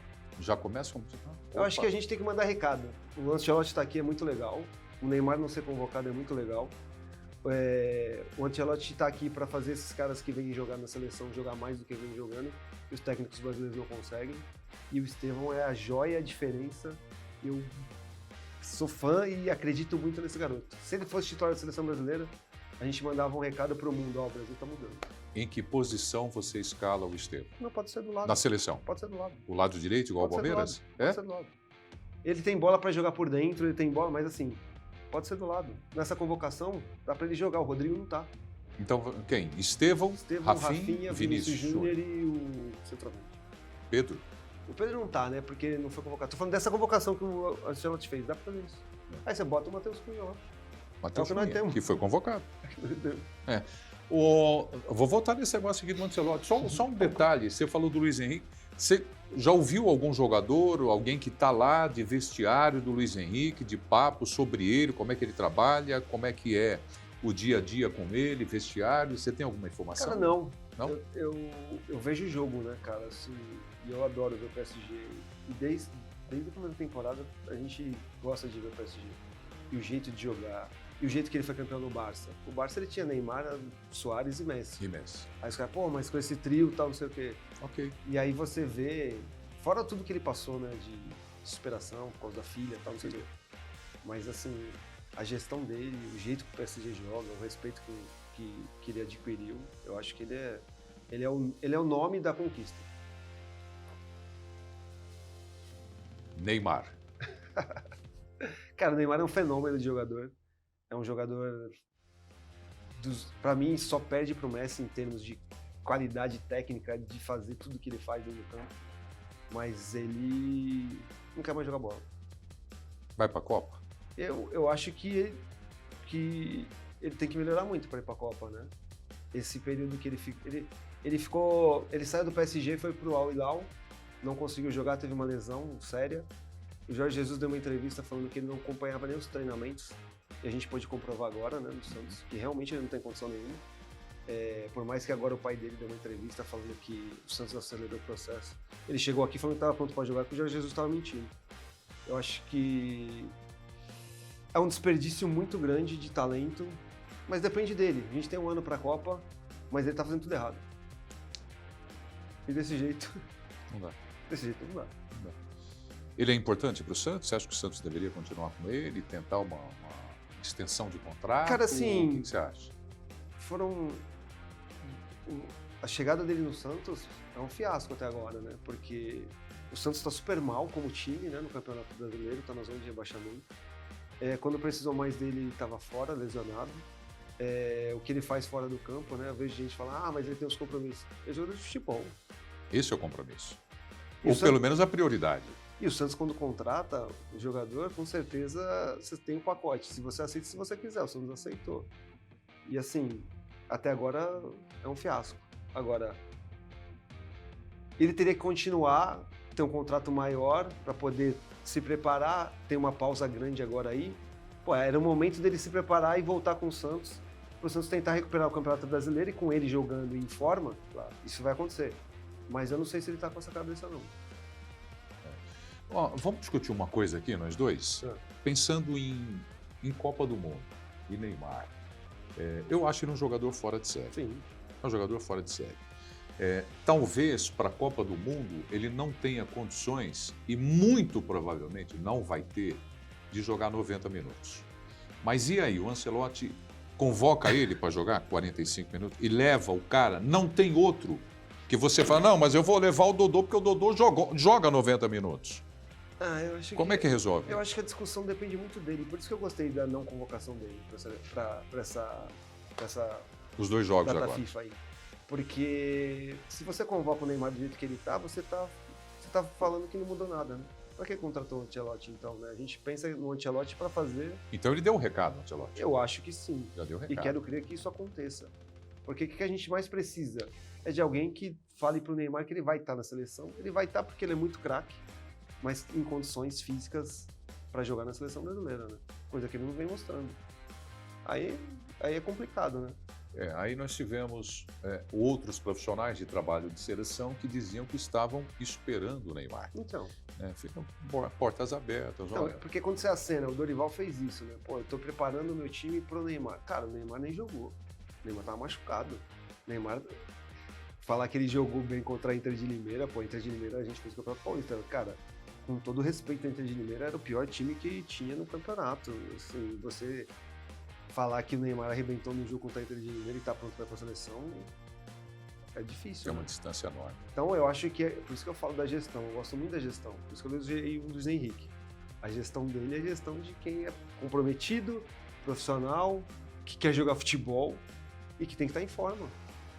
Já começa como titular? Eu acho que a gente tem que mandar recado. O Ancelotti tá aqui, é muito legal. O Neymar não ser convocado é muito legal. O Ancelotti tá aqui para fazer esses caras que vêm jogar na seleção jogar mais do que vêm jogando. E os técnicos brasileiros não conseguem. E o Estevão é a joia, a diferença. Eu sou fã e acredito muito nesse garoto. Se ele fosse titular da seleção brasileira, a gente mandava um recado pro mundo. Ó, o Brasil tá mudando. Em que posição você escala o Estevão? Não, pode ser do lado. Na seleção? Pode ser do lado. O lado direito, igual Pode o ser do Palmeiras? lado. Pode É? ser do lado. Ele tem bola para jogar por dentro, ele tem bola, mas assim, pode ser do lado. Nessa convocação, dá para ele jogar. O Rodrigo não tá. Então, quem? Estevão, Rafinha, Vinícius Júnior e o centroavante. Pedro? O Pedro não tá, né? Porque ele não foi convocado. Tô falando dessa convocação que o Ancelotti fez. Dá pra fazer isso. Aí você bota o Matheus Cunha lá. Matheus É o que nós Cunha, temos. que foi convocado. Eu vou voltar nesse negócio aqui do Ancelotti. Só um detalhe, você falou do Luiz Henrique. Você já ouviu algum jogador, ou alguém que está lá de vestiário do Luiz Henrique, de papo sobre ele, como é que ele trabalha, como é que é o dia a dia com ele, vestiário? Você tem alguma informação? Cara, não. Não? Eu vejo o jogo, né, cara? Assim, e eu adoro ver o PSG. E desde a primeira temporada, a gente gosta de ver o PSG. E o jeito de jogar. E o jeito que ele foi campeão no Barça. O Barça ele tinha Neymar, Suárez e Messi. E Messi. Aí os caras, pô, mas com esse trio tal, não sei o quê. Ok. E aí você vê, fora tudo que ele passou, né, de superação, por causa da filha tal, não sei o quê. Mas assim, a gestão dele, o jeito que o PSG joga, o respeito que ele adquiriu, eu acho que ele é o nome da conquista. Neymar. Cara, o Neymar é um fenômeno de jogador. É um jogador, pra mim, só perde pro Messi em termos de qualidade técnica, de fazer tudo que ele faz dentro do campo. Mas ele não quer mais jogar bola. Vai pra Copa? Eu acho que ele tem que melhorar muito para ir pra Copa, né? Esse período que ele saiu do PSG, foi pro Al Hilal, não conseguiu jogar, teve uma lesão séria. O Jorge Jesus deu uma entrevista falando que ele não acompanhava nem os treinamentos. E a gente pôde comprovar agora, né, no Santos, que realmente ele não tem condição nenhuma. Por mais que agora o pai dele deu uma entrevista falando que o Santos acelerou o processo. Ele chegou aqui falando que estava pronto para jogar, porque o Jorge Jesus estava mentindo. Eu acho que é um desperdício muito grande de talento, mas depende dele. A gente tem um ano para a Copa, mas ele está fazendo tudo errado. E desse jeito, Não dá. desse jeito não dá. Ele é importante para o Santos? Você acha que o Santos deveria continuar com ele, tentar uma extensão de contrato? Cara, assim, O que você acha? A chegada dele no Santos é um fiasco até agora, né? Porque o Santos está super mal como time, né? No Campeonato Brasileiro, está na zona de rebaixamento. Quando precisou mais dele, ele estava fora, lesionado. O que ele faz fora do campo, né? Eu vejo gente falar, mas ele tem os compromissos. Ele é jogador de futebol. Esse é o compromisso. E Ou o pelo Santos- menos a prioridade. E o Santos, quando contrata o jogador, com certeza você tem um pacote. Se você aceita, se você quiser. O Santos aceitou. E assim, até agora é um fiasco. Agora, ele teria que continuar, ter um contrato maior para poder se preparar. Tem uma pausa grande agora aí. Pô, era o momento dele se preparar e voltar com o Santos. Para o Santos tentar recuperar o Campeonato Brasileiro e com ele jogando em forma, claro, isso vai acontecer. Mas eu não sei se ele está com essa cabeça, não. Ó, vamos discutir uma coisa aqui, nós dois? Pensando em Copa do Mundo e Neymar. Eu acho ele um jogador fora de série. Sim. É um jogador fora de série. Talvez para a Copa do Mundo ele não tenha condições, e muito provavelmente não vai ter, de jogar 90 minutos. Mas e aí, o Ancelotti convoca ele para jogar 45 minutos e leva o cara, não tem outro que você fala, não, mas eu vou levar o Dodô porque o Dodô joga 90 minutos. Eu acho Como é que resolve? Eu acho que a discussão depende muito dele. Por isso que eu gostei da não convocação dele para essa Os dois jogos data agora. FIFA aí. Porque se você convoca o Neymar do jeito que ele tá, você tá falando que não mudou nada, né? Para que contratou o Ancelotti, então, né? A gente pensa no Ancelotti para fazer... Então ele deu um recado, Ancelotti. Eu acho que sim. Já deu um E recado. quero crer que isso aconteça. Porque o que a gente mais precisa é de alguém que fale pro Neymar que ele vai estar na seleção. Ele vai estar porque ele é muito craque, mas em condições físicas para jogar na seleção brasileira, né? Coisa que ele não vem mostrando. Aí é complicado, né? Aí nós tivemos outros profissionais de trabalho de seleção que diziam que estavam esperando o Neymar. Então. Ficam portas abertas. Não, porque quando você acena, o Dorival fez isso, né? Pô, eu tô preparando o meu time pro Neymar. Cara, o Neymar nem jogou. O Neymar tava machucado. O Neymar... Falar que ele jogou bem contra a Inter de Limeira, pô, a Inter de Limeira a gente fez o Campeonato Paulista. Cara, com todo respeito, a Inter de Limeira era o pior time que tinha no campeonato. Assim, você falar que o Neymar arrebentou no jogo contra a Inter de Limeira e tá pronto para a seleção, é difícil. É uma distância enorme. Então eu acho que por isso que eu falo da gestão, eu gosto muito da gestão. Por isso que eu elogiei o Luiz Henrique. A gestão dele é a gestão de quem é comprometido, profissional, que quer jogar futebol e que tem que estar em forma.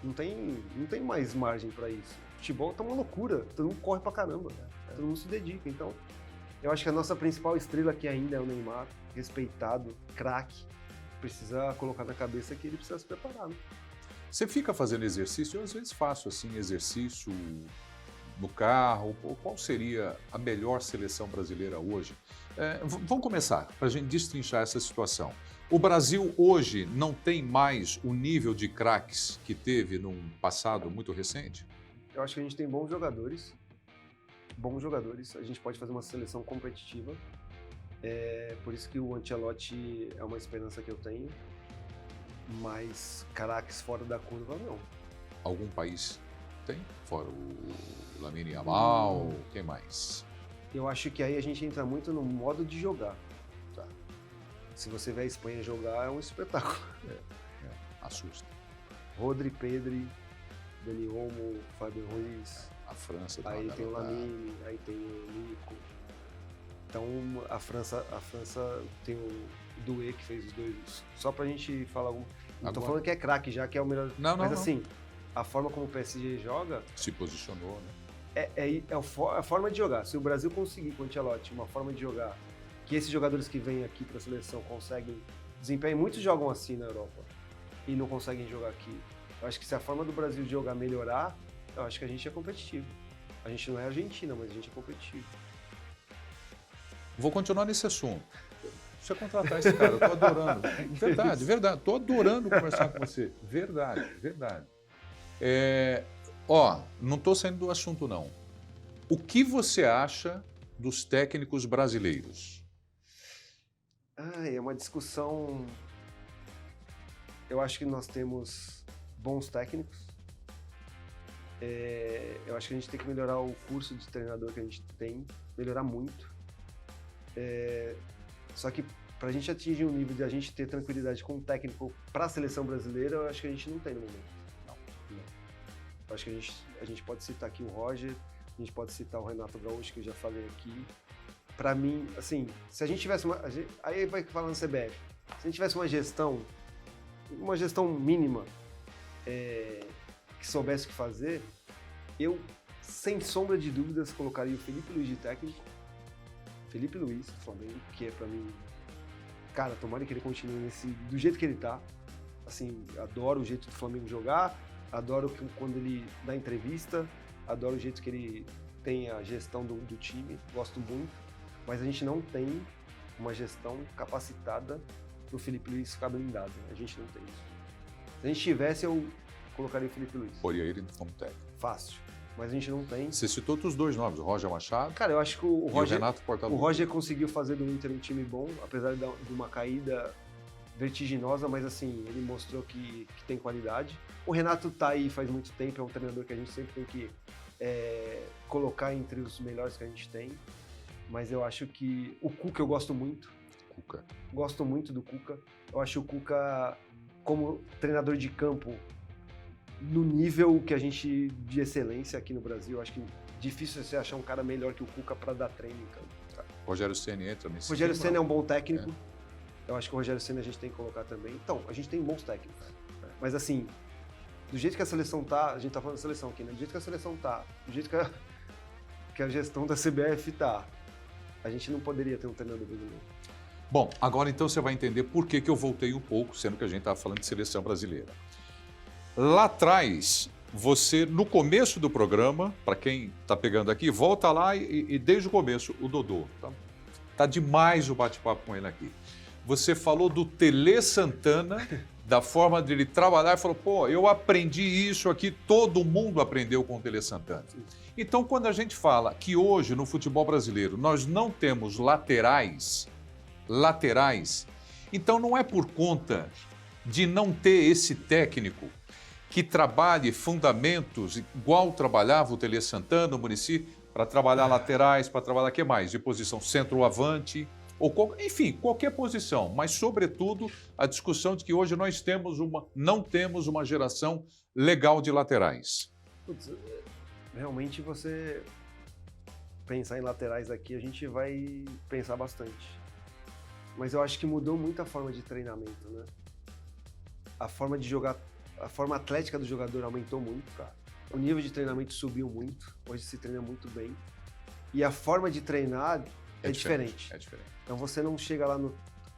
Não tem mais margem para isso. O futebol tá uma loucura, todo mundo corre pra caramba, todo mundo se dedica. Então, eu acho que a nossa principal estrela aqui ainda é o Neymar, respeitado, craque. Precisa colocar na cabeça que ele precisa se preparar, né? Você fica fazendo exercício, eu às vezes faço assim, exercício no carro. Qual seria a melhor seleção brasileira hoje? Vamos começar, para a gente destrinchar essa situação. O Brasil hoje não tem mais o nível de craques que teve num passado muito recente? Eu acho que a gente tem bons jogadores. A gente pode fazer uma seleção competitiva. Por isso que o Ancelotti é uma esperança que eu tenho. Mas craques fora da curva, não. Algum país tem? Fora o Lamine Yamal, quem mais? Eu acho que aí a gente entra muito no modo de jogar. Tá? Se você vê a Espanha jogar, é um espetáculo. Assusta. Rodri, Pedri, Dani Olmo, Fábio Ruiz. A França aí tem o Lamine, aí tem o Nico. Então a França tem o Doué que fez os dois. Só pra gente falar algum. Não tô falando que é craque já, que é o melhor. Mas assim, a forma como o PSG joga. Se posicionou, né? É a forma de jogar. Se o Brasil conseguir com o Ancelotti uma forma de jogar, que esses jogadores que vêm aqui pra seleção conseguem desempenhar, muitos jogam assim na Europa e não conseguem jogar aqui. Eu acho que se a forma do Brasil de jogar melhorar, eu acho que a gente é competitivo. A gente não é Argentina, mas a gente é competitivo. Vou continuar nesse assunto. Deixa eu contratar esse cara, eu tô adorando. Verdade, tô adorando conversar com você. Verdade. Não tô saindo do assunto, não. O que você acha dos técnicos brasileiros? É uma discussão... Eu acho que nós temos bons técnicos. Eu acho que a gente tem que melhorar o curso de treinador que a gente tem, melhorar muito. Só que para a gente atingir um nível de a gente ter tranquilidade com o técnico para a seleção brasileira, eu acho que a gente não tem no momento. Não. Eu acho que a gente pode citar aqui o Roger, a gente pode citar o Renato Gaúcho, que eu já falei aqui. Para mim, assim, se a gente tivesse aí vai falando CBF, se a gente tivesse uma gestão mínima, que soubesse o que fazer, eu, sem sombra de dúvidas, colocaria o Felipe Luiz de técnico. Felipe Luiz, Flamengo, que é pra mim, cara, tomara que ele continue do jeito que ele tá. Assim, adoro o jeito do Flamengo jogar, adoro quando ele dá entrevista, adoro o jeito que ele tem a gestão do time, gosto muito, mas a gente não tem uma gestão capacitada pro Felipe Luiz ficar blindado. A gente não tem isso. Se a gente tivesse, eu colocaria o Felipe Luiz. Poria ele como técnico. Fácil. Mas a gente não tem. Você citou outros dois nomes, o Roger Machado. Cara, eu acho que o Renato Portaluppi. O Roger conseguiu fazer do Inter um time bom, apesar de uma caída vertiginosa, mas assim, ele mostrou que tem qualidade. O Renato tá aí faz muito tempo, é um treinador que a gente sempre tem que colocar entre os melhores que a gente tem. Mas eu acho que o Cuca eu gosto muito. Gosto muito do Cuca. Eu acho o Cuca, como treinador de campo, no nível que a gente de excelência aqui no Brasil. Eu acho que difícil você achar um cara melhor que o Cuca para dar treino em campo. Rogério Ceni entra nesse time. Rogério Ceni é um bom técnico. Eu acho que o Rogério Ceni a gente tem que colocar também. Então, a gente tem bons técnicos. Mas assim, do jeito que a seleção tá, a gente tá falando da seleção aqui, né? Do jeito que a seleção tá, do jeito que a gestão da CBF tá, A gente não poderia ter um treinador brasileiro. Bom, agora então você vai entender por que eu voltei um pouco, sendo que a gente estava falando de seleção brasileira. Lá atrás, você, no começo do programa, para quem está pegando aqui, volta lá e desde o começo, o Dodô. Tá demais o bate-papo com ele aqui. Você falou do Tele Santana, da forma dele trabalhar, e falou, pô, eu aprendi isso aqui, todo mundo aprendeu com o Tele Santana. Então, quando a gente fala que hoje, no futebol brasileiro, nós não temos laterais, então não é por conta de não ter esse técnico que trabalhe fundamentos igual trabalhava o Tele Santana, o Muricy, para trabalhar laterais, para trabalhar o que mais? De posição centroavante, ou enfim, qualquer posição, mas sobretudo a discussão de que hoje nós não temos uma geração legal de laterais. Putz, realmente você pensar em laterais aqui, a gente vai pensar bastante. Mas eu acho que mudou muito a forma de treinamento, né? A forma de jogar, a forma atlética do jogador aumentou muito, cara. O nível de treinamento subiu muito, hoje se treina muito bem. E a forma de treinar é diferente. É diferente. Então você não chega lá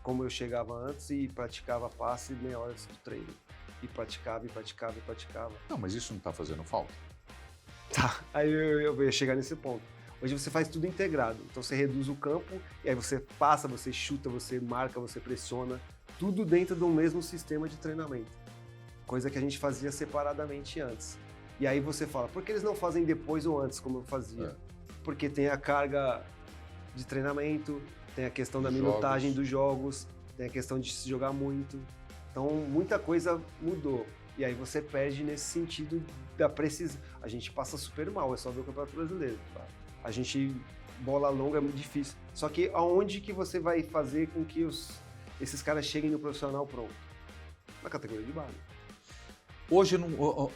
como eu chegava antes e praticava passe meia hora antes do treino. E praticava. Não, mas isso não está fazendo falta. Tá, aí eu ia chegar nesse ponto. Hoje você faz tudo integrado. Então você reduz o campo, e aí você passa, você chuta, você marca, você pressiona. Tudo dentro do mesmo sistema de treinamento. Coisa que a gente fazia separadamente antes. E aí você fala, por que eles não fazem depois ou antes, como eu fazia? Porque tem a carga de treinamento, tem a questão da minutagem dos jogos, tem a questão de se jogar muito. Então, muita coisa mudou. E aí você perde nesse sentido da precisão. A gente passa super mal, é só ver o Campeonato Brasileiro. A gente, bola longa é muito difícil. Só que aonde que você vai fazer com que esses caras cheguem no profissional pronto? Na categoria de base. Hoje,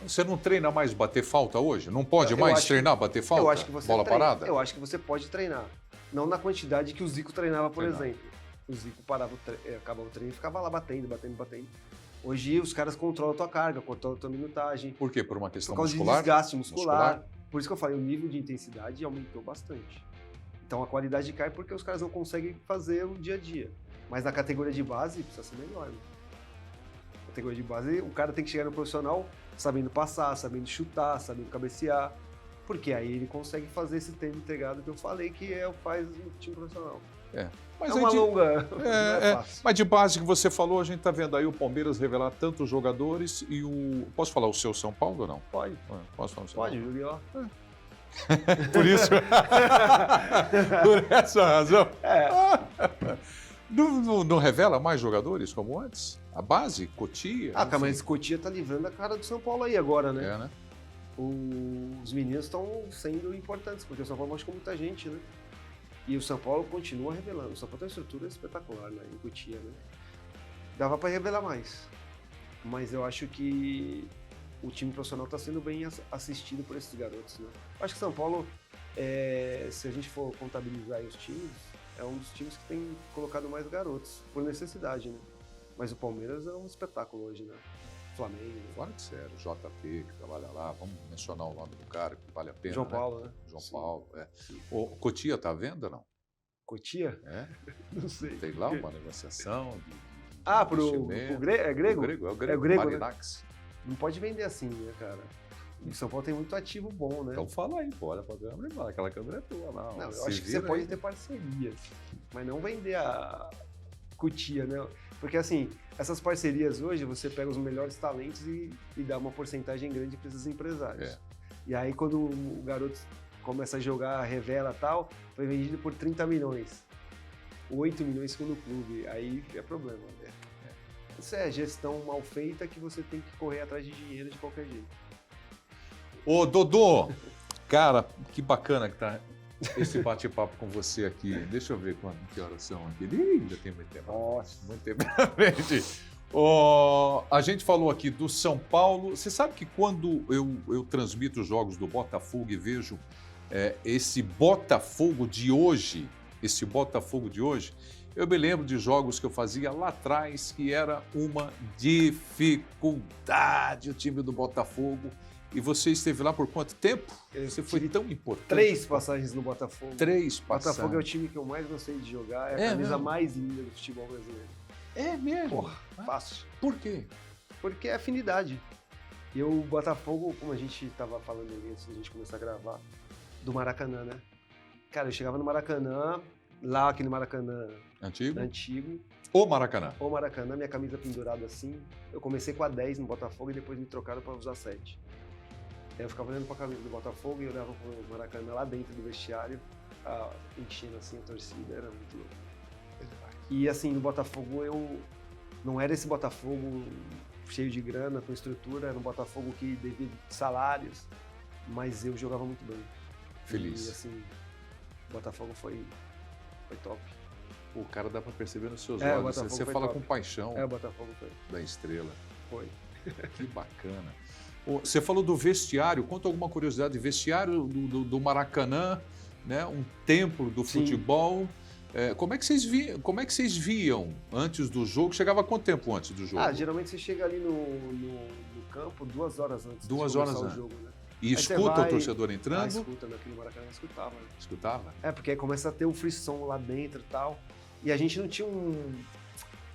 você não treina mais bater falta hoje? Não pode mais treinar bater falta? Eu acho que você bola parada? Eu acho que você pode treinar. Não na quantidade que o Zico treinava, por exemplo. O Zico parava, acabava o treino e ficava lá batendo. Hoje os caras controlam a tua carga, controlam a tua minutagem. Por quê? Por uma questão muscular? Por causa de desgaste muscular. Por isso que eu falei, o nível de intensidade aumentou bastante. Então a qualidade cai porque os caras não conseguem fazer o dia a dia. Mas na categoria de base precisa ser melhor, né? Categoria de base, o cara tem que chegar no profissional sabendo passar, sabendo chutar, sabendo cabecear, porque aí ele consegue fazer esse treino integrado que eu falei que faz no time profissional. Mas uma longa... Mas de base que você falou, a gente está vendo aí o Palmeiras revelar tantos jogadores e o... Posso falar o seu São Paulo ou não? Pode. Posso falar o seu Pode, joguei lá. Por isso... Por essa razão... Não revela mais jogadores como antes? A base, Cotia? Mas Cotia tá livrando a cara do São Paulo aí agora, né? Né? Os meninos estão sendo importantes, porque o São Paulo machucou muita gente, né? E o São Paulo continua revelando. O São Paulo tem uma estrutura espetacular, né? Em Cotia, né? Dava para revelar mais. Mas eu acho que o time profissional está sendo bem assistido por esses garotos, né? Eu acho que São Paulo, se a gente for contabilizar os times, é um dos times que tem colocado mais garotos, por necessidade, né? Mas o Palmeiras é um espetáculo hoje, né? Flamengo. Né? Fora de sério, JP, que trabalha lá, vamos mencionar o nome do cara, que vale a pena. João Paulo, né? João Paulo, O Cotia tá à venda ou não? Cotia? Não sei. Tem lá uma negociação pro grego? É o grego, Marinax. Né? Não pode vender assim, né, cara? E São Paulo tem muito ativo bom, né? Então fala aí, olha pra câmera e fala, aquela câmera é tua lá. Não, eu acho que você pode ter parcerias, mas não vender a Cotia, né? Porque assim, essas parcerias hoje, você pega os melhores talentos e dá uma porcentagem grande para esses empresários. E aí quando o garoto começa a jogar, revela tal, foi vendido por 30 milhões. 8 milhões segundo clube, aí é problema, né? Isso é gestão mal feita que você tem que correr atrás de dinheiro de qualquer jeito. Ô, Dodô, cara, que bacana que tá esse bate-papo com você aqui. Deixa eu ver que horas são aqui. Já tem muito tempo. Nossa. Muito tempo na frente. A gente falou aqui do São Paulo. Você sabe que quando eu transmito os jogos do Botafogo e vejo esse Botafogo de hoje, Eu me lembro de jogos que eu fazia lá atrás que era uma dificuldade o time do Botafogo. E você esteve lá por quanto tempo? Você foi tão importante. 3 passagens no Botafogo. 3 passagens. Botafogo é o time que eu mais gostei de jogar. É a camisa mais linda do futebol brasileiro. É mesmo? Porra, fácil. Por quê? Porque é afinidade. E o Botafogo, como a gente estava falando ali antes da gente começar a gravar, do Maracanã, né? Cara, eu chegava no Maracanã, lá aquele Maracanã antigo. O Maracanã. O Maracanã, minha camisa pendurada assim. Eu comecei com a 10 no Botafogo e depois me trocaram para usar 7. Aí eu ficava olhando para a camisa do Botafogo e eu olhava pro Maracanã lá dentro do vestiário, enchendo assim a torcida, era muito louco. E assim, no Botafogo eu não era esse Botafogo cheio de grana, com estrutura, era um Botafogo que devia salários, mas eu jogava muito bem. Feliz. E assim, o Botafogo foi top. O cara dá pra perceber nos seus olhos. Você fala top. Com paixão. O Botafogo foi. Da estrela. Foi. Que bacana. Você falou do vestiário. Conta alguma curiosidade. Vestiário do Maracanã, né? Um templo do futebol. Como é que vocês viam antes do jogo? Chegava quanto tempo antes do jogo? Geralmente você chega ali no campo 2 horas antes. 2 horas antes. O jogo, né? E escuta o torcedor entrando? Escuta, naquele Maracanã escutava. Né? Escutava? Porque aí começa a ter o frisson lá dentro e tal. E a gente não tinha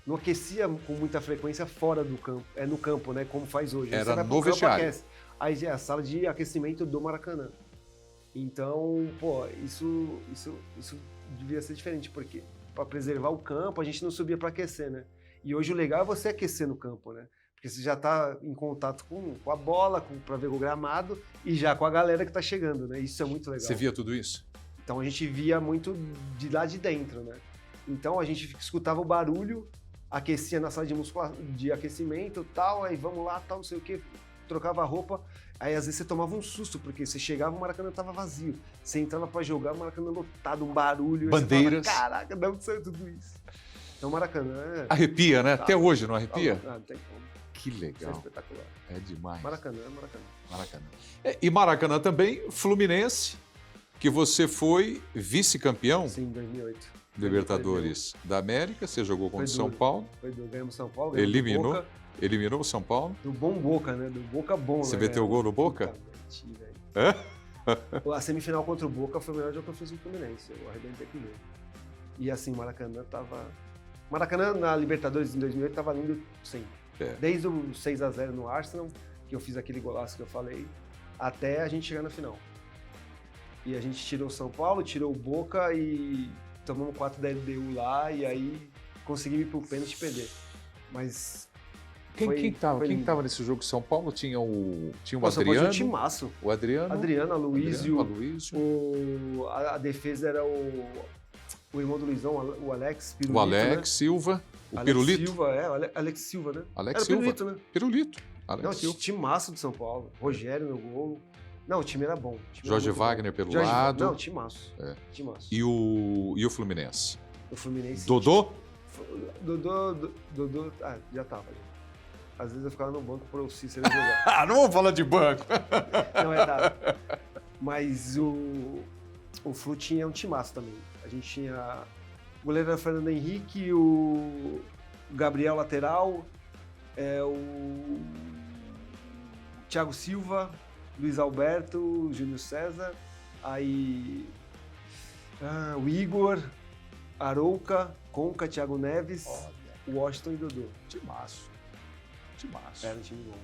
não aquecia com muita frequência fora do campo, no campo, né? Como faz hoje. Era você vai no pro campo, vestiário. Aquece. Aí é a sala de aquecimento do Maracanã. Então, isso devia ser diferente, porque para preservar o campo, a gente não subia para aquecer, né? E hoje o legal é você aquecer no campo, né? Porque você já está em contato com a bola, para ver o gramado e já com a galera que está chegando, né? Isso é muito legal. Você via tudo isso? Então a gente via muito de lá de dentro, né? Então a gente escutava o barulho, aquecia na sala de aquecimento e tal, aí vamos lá, tal, não sei o quê, trocava a roupa, aí às vezes você tomava um susto, porque você chegava e o Maracanã estava vazio. Você entrava para jogar, o Maracanã lotado, um barulho. Bandeiras. Falava, caraca, de onde saiu tudo isso? Então o Maracanã... Arrepia, né? Até hoje não arrepia? Não tem como. Que legal. Isso é espetacular. É demais. Maracanã. E Maracanã também, Fluminense, que você foi vice-campeão. Sim, em 2008. Libertadores da América, você jogou contra o São Paulo. Foi duro, ganhamos São Paulo. Eliminou o São Paulo. Do bom Boca, né? Do Boca bom. Você meteu o gol no Boca? A semifinal contra o Boca foi o melhor jogo que eu fiz no Fluminense. Eu arrebentei com ele. E assim, o Maracanã tava... Maracanã na Libertadores em 2008 tava lindo sempre. Desde o 6-0 no Arsenal, que eu fiz aquele golaço que eu falei, até a gente chegar na final. E a gente tirou o São Paulo, tirou o Boca e tomamos 4 da LDU lá e aí conseguimos ir pro pênalti e perder. Mas... Quem tava nesse jogo? São Paulo tinha o Adriano. São Paulo tinha um timaço. O Adriano. Aloysio. A defesa era o irmão do Luizão, o Alex Pirulito, o Alex, né? Silva, o Alex Pirulito. Silva, Alex Silva, né? Alex era Silva. Pirulito, né? Pirulito. Alex Não, Silva. Timaço de São Paulo. Rogério no gol. Não, o time era bom. Jorge Wagner pelo lado. Não, timaço. Timaço. E o Fluminense? O Fluminense. Dodô? Dodô, já tava. Às vezes eu ficava no banco para o Cícero jogar. Não vamos falar de banco. Não, mas o Flu tinha um timaço também. A gente tinha... O goleiro era o Fernando Henrique, o Gabriel lateral, o Thiago Silva, Luiz Alberto, Júnior César, aí o Igor, Arouca, Conca, Thiago Neves, o Washington e Dodô. Timaço. Era um time bom.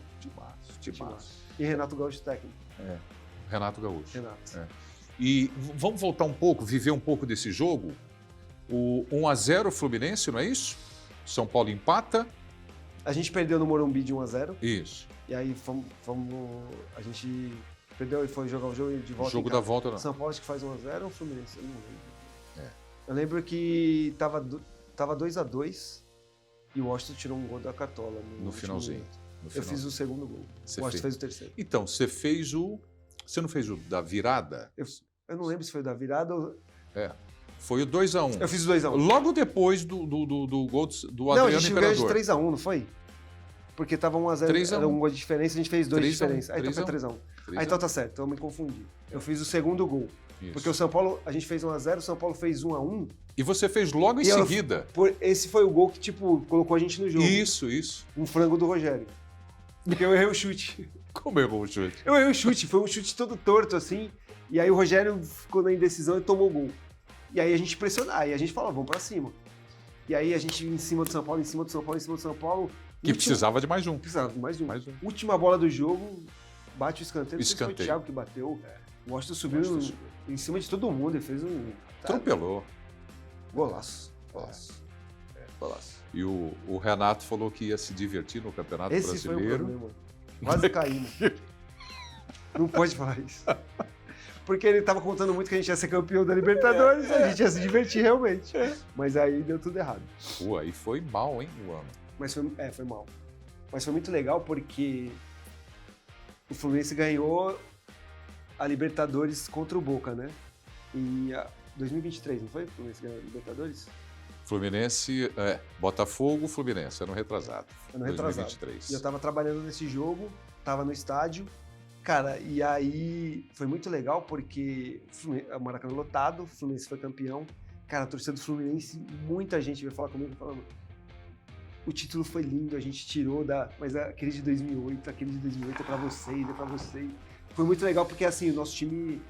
Timaço. E Renato Gaúcho técnico. Renato Gaúcho. Renato. E vamos voltar um pouco, viver um pouco desse jogo. O 1-0 Fluminense, não é isso? São Paulo empata. A gente perdeu no Morumbi de 1-0. Isso. E aí a gente perdeu e foi jogar o jogo de volta. O jogo da volta, não. São Paulo acho que faz 1-0 ou o Fluminense? Eu não lembro. Eu lembro que tava 2-2 e o Washington tirou um gol da Cartola. No finalzinho. Eu fiz o segundo gol. O Washington fez o terceiro. Então, você fez o... Você não fez o da virada? Eu não lembro se foi da virada ou... Foi o 2-1. Eu fiz o 2-1. Logo depois do gol do Adriano Imperador. Não, a gente ganhou de 3-1, não foi? Porque tava 1x0, 3 a 1. era um gol de diferença, a gente fez 2 de 3 a 1. diferença. Aí então foi 3x1. 3 Aí então tá certo, então eu me confundi. Eu fiz o segundo gol. Isso. Porque o São Paulo, a gente fez 1x0, o São Paulo fez 1x1. E você fez logo em E eu- seguida. Esse foi o gol que, tipo, colocou a gente no jogo. Isso. Um frango do Rogério. Porque eu errei o chute. Como errou o chute? Eu errei o chute, foi um chute todo torto, assim. E aí o Rogério ficou na indecisão e tomou o gol. E aí a gente pressionou, aí a gente falou, vamos pra cima. E aí a gente em cima do São Paulo, em cima do São Paulo, em cima do São Paulo. Que precisava de mais um. Precisava de mais um. Mais um. Última bola do jogo, bate o escanteio. Não sei se foi o Escanteio. Thiago que bateu. O Washington subiu em cima de todo mundo, ele fez um... Atropelou. Golaço. Golaço. Golaço. E o Renato falou que ia se divertir no Campeonato Esse foi o Brasileiro. problema. Quase caímos. Não pode falar isso. Porque ele tava contando muito que a gente ia ser campeão da Libertadores, a gente ia se divertir realmente. Mas aí deu tudo errado. Pô, aí foi mal, hein, Luan? Mas foi mal. Mas foi muito legal porque o Fluminense ganhou a Libertadores contra o Boca, né? Em 2023, não foi? O Fluminense ganhou a Libertadores? Fluminense, Botafogo, Fluminense, ano retrasado. Ano retrasado. 2023. E eu tava trabalhando nesse jogo, tava no estádio. Cara, e aí foi muito legal porque o Maracanã lotado, o Fluminense foi campeão. Cara, a torcida do Fluminense, muita gente veio falar comigo falando: o título foi lindo, a gente tirou mas aquele de 2008 é pra vocês, é pra vocês. Foi muito legal porque, assim, o nosso time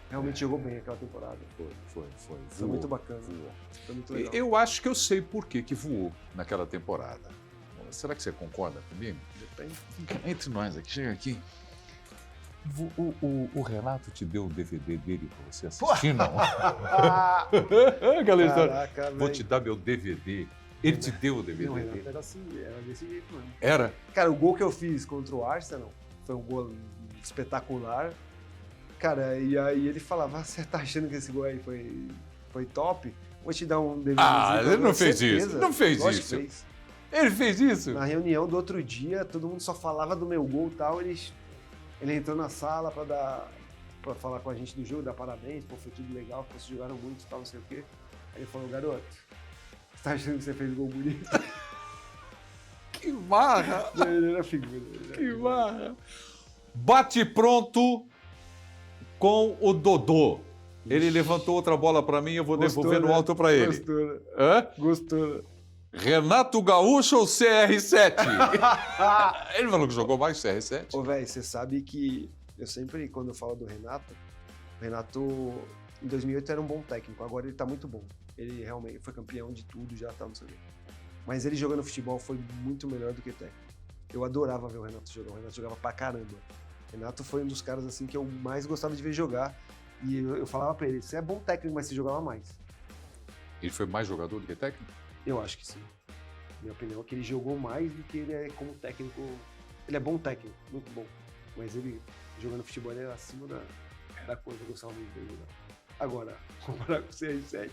realmente jogou bem aquela temporada. Foi. Foi muito bacana. Foi muito legal. Eu acho que eu sei por que voou naquela temporada. Será que você concorda comigo? Depende. Entre nós aqui, chega aqui. O Renato te deu o DVD dele pra você assistir, não? Aquela história. Caraca, Vou velho. te dar meu DVD. Ele te deu o DVD Não, Renato, dele? era assim, era desse jeito, mano. Era? Cara, o gol que eu fiz contra o Arsenal foi um gol espetacular. Cara, e aí ele falava: você tá achando que esse gol aí foi top? Vou te dar um DVD. Ele não fez isso. Não fez isso. Fez. Ele fez isso? Na reunião do outro dia, todo mundo só falava do meu gol e tal. Ele entrou na sala pra falar com a gente do jogo, dar parabéns, pô, foi tudo legal, vocês jogaram muito e tal, não sei o quê. Aí ele falou: garoto, você tá achando que você fez um gol bonito? Que marra! Ele era figura. Que marra! Bate pronto com o Dodô. Ele levantou outra bola pra mim, eu vou devolver no alto pra ele. Gostou, né? Hã? Gostou, né? Renato Gaúcho ou CR7? Ele falou que jogou mais CR7. Ô, velho, você sabe que eu sempre, quando eu falo do Renato, o Renato, em 2008 era um bom técnico, agora ele tá muito bom. Ele realmente foi campeão de tudo, já tá, não sei o quê. Mas ele jogando futebol foi muito melhor do que técnico. Eu adorava ver o Renato jogar, o Renato jogava pra caramba. O Renato foi um dos caras assim que eu mais gostava de ver jogar. E eu falava pra ele: você é bom técnico, mas você jogava mais. Ele foi mais jogador do que técnico? Eu acho que sim. Minha opinião é que ele jogou mais do que ele é como técnico. Ele é bom técnico, muito bom. Mas ele, jogando futebol, ele é acima da coisa. Eu gostava muito dele jogar. Agora, comparar com o CR7,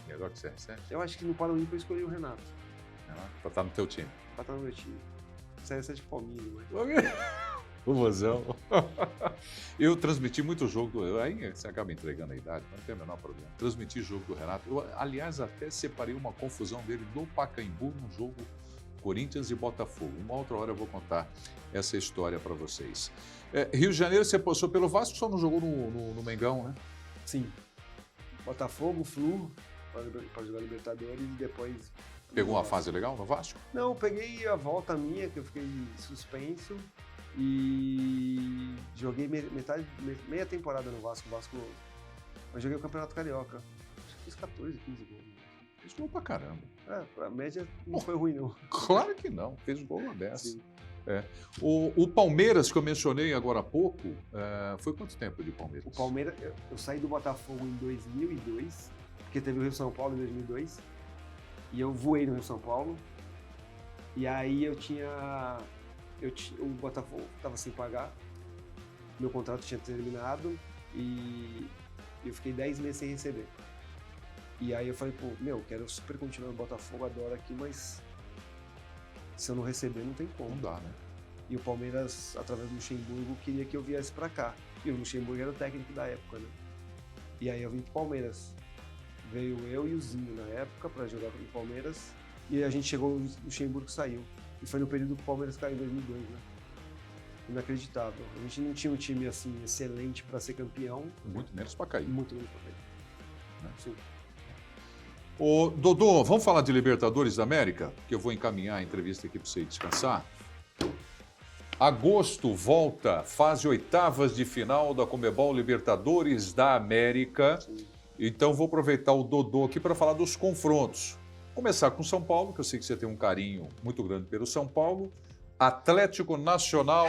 Melhor que CR7? eu acho que no Paralimpo eu escolhi o Renato. Pra estar no teu time. Pra estar no meu time. CR7 é palminho, mas... O Vozão. Eu transmiti muito jogo aí você acaba entregando a idade, não tem o menor problema. Transmiti jogo do Renato. Eu, aliás, até separei uma confusão dele no Pacaembu, no jogo Corinthians e Botafogo. Uma outra hora eu vou contar essa história para vocês. Rio de Janeiro, você passou pelo Vasco, só não jogou no Mengão, né? Sim. Botafogo, Flu, para jogar Libertadores e depois... Pegou uma fase legal no Vasco? Não, eu peguei a volta minha, que eu fiquei suspenso. E joguei meia temporada no Vasco. Eu joguei o Campeonato Carioca. Acho que fiz 14, 15 gols. Fez gol pra caramba. A média não foi ruim, não. Claro que não, fez gol uma dessa. Sim. O Palmeiras, que eu mencionei agora há pouco, foi quanto tempo de Palmeiras? O Palmeiras, eu saí do Botafogo em 2002, porque teve o Rio São Paulo em 2002, e eu voei no Rio São Paulo, e aí o Botafogo estava sem pagar, meu contrato tinha terminado, e eu fiquei 10 meses sem receber. E aí eu falei, pô, quero super continuar no Botafogo, adoro aqui, mas se eu não receber, não tem como. Não dá, né? E o Palmeiras, através do Luxemburgo, queria que eu viesse pra cá. E o Luxemburgo era o técnico da época, né? E aí eu vim pro Palmeiras. Veio eu e o Zinho na época pra jogar pro Palmeiras. e a gente chegou, o Luxemburgo saiu. E foi no período que o Palmeiras caiu em 2002, né? Inacreditável. A gente não tinha um time assim excelente para ser campeão. Muito menos para cair. Muito menos para cair. Sim. Ô, Dodô, vamos falar de Libertadores da América? Que eu vou encaminhar a entrevista aqui para você descansar. Agosto volta, fase oitavas de final da Conmebol Libertadores da América. Sim. Então vou aproveitar o Dodô aqui para falar dos confrontos. Começar com São Paulo, que eu sei que você tem um carinho muito grande pelo São Paulo. Atlético Nacional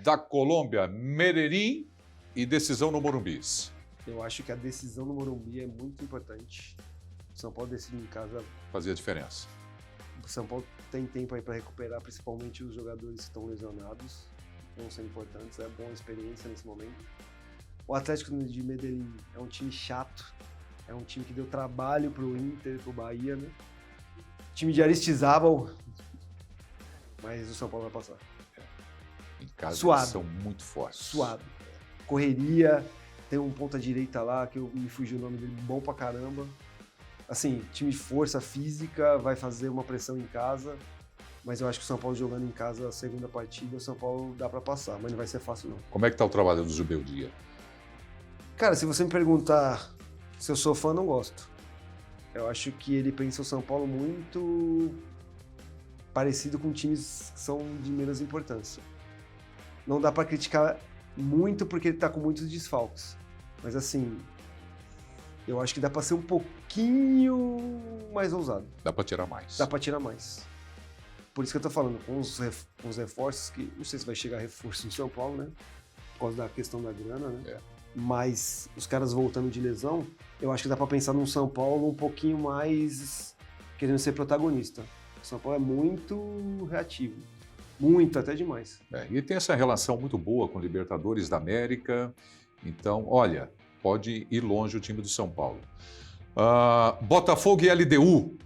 da Colômbia, Medellín e decisão no Morumbi. Eu acho que a decisão no Morumbi é muito importante. O São Paulo decide em casa. Fazia a diferença. O São Paulo tem tempo aí para recuperar, principalmente os jogadores que estão lesionados. Vão ser importantes, é boa experiência nesse momento. O Atlético de Medellín é um time chato, é um time que deu trabalho pro Inter, pro Bahia, né? Time de Aristizábal, mas o São Paulo vai passar. Em casa Suado. eles são muito fortes. Suado. Correria, tem um ponta-direita lá, que me fugiu o nome dele, bom pra caramba. Assim, time de força física, vai fazer uma pressão em casa, mas eu acho que o São Paulo jogando em casa a segunda partida, o São Paulo dá pra passar, mas não vai ser fácil não. Como é que tá o trabalho do Zubeldia? Cara, se você me perguntar se eu sou fã, não gosto. Eu acho que ele pensa o São Paulo muito parecido com times que são de menos importância. Não dá pra criticar muito porque ele tá com muitos desfalques. Mas assim, eu acho que dá pra ser um pouquinho mais ousado. Dá para tirar mais. Dá pra tirar mais. Por isso que eu tô falando, com os reforços, que não sei se vai chegar reforço em São Paulo, né? Por causa da questão da grana, né? É. Mas os caras voltando de lesão, eu acho que dá pra pensar num São Paulo um pouquinho mais querendo ser protagonista. O São Paulo é muito reativo. Muito, até demais. E tem essa relação muito boa com Libertadores da América. Então, olha, pode ir longe o time do São Paulo. Botafogo e LDU.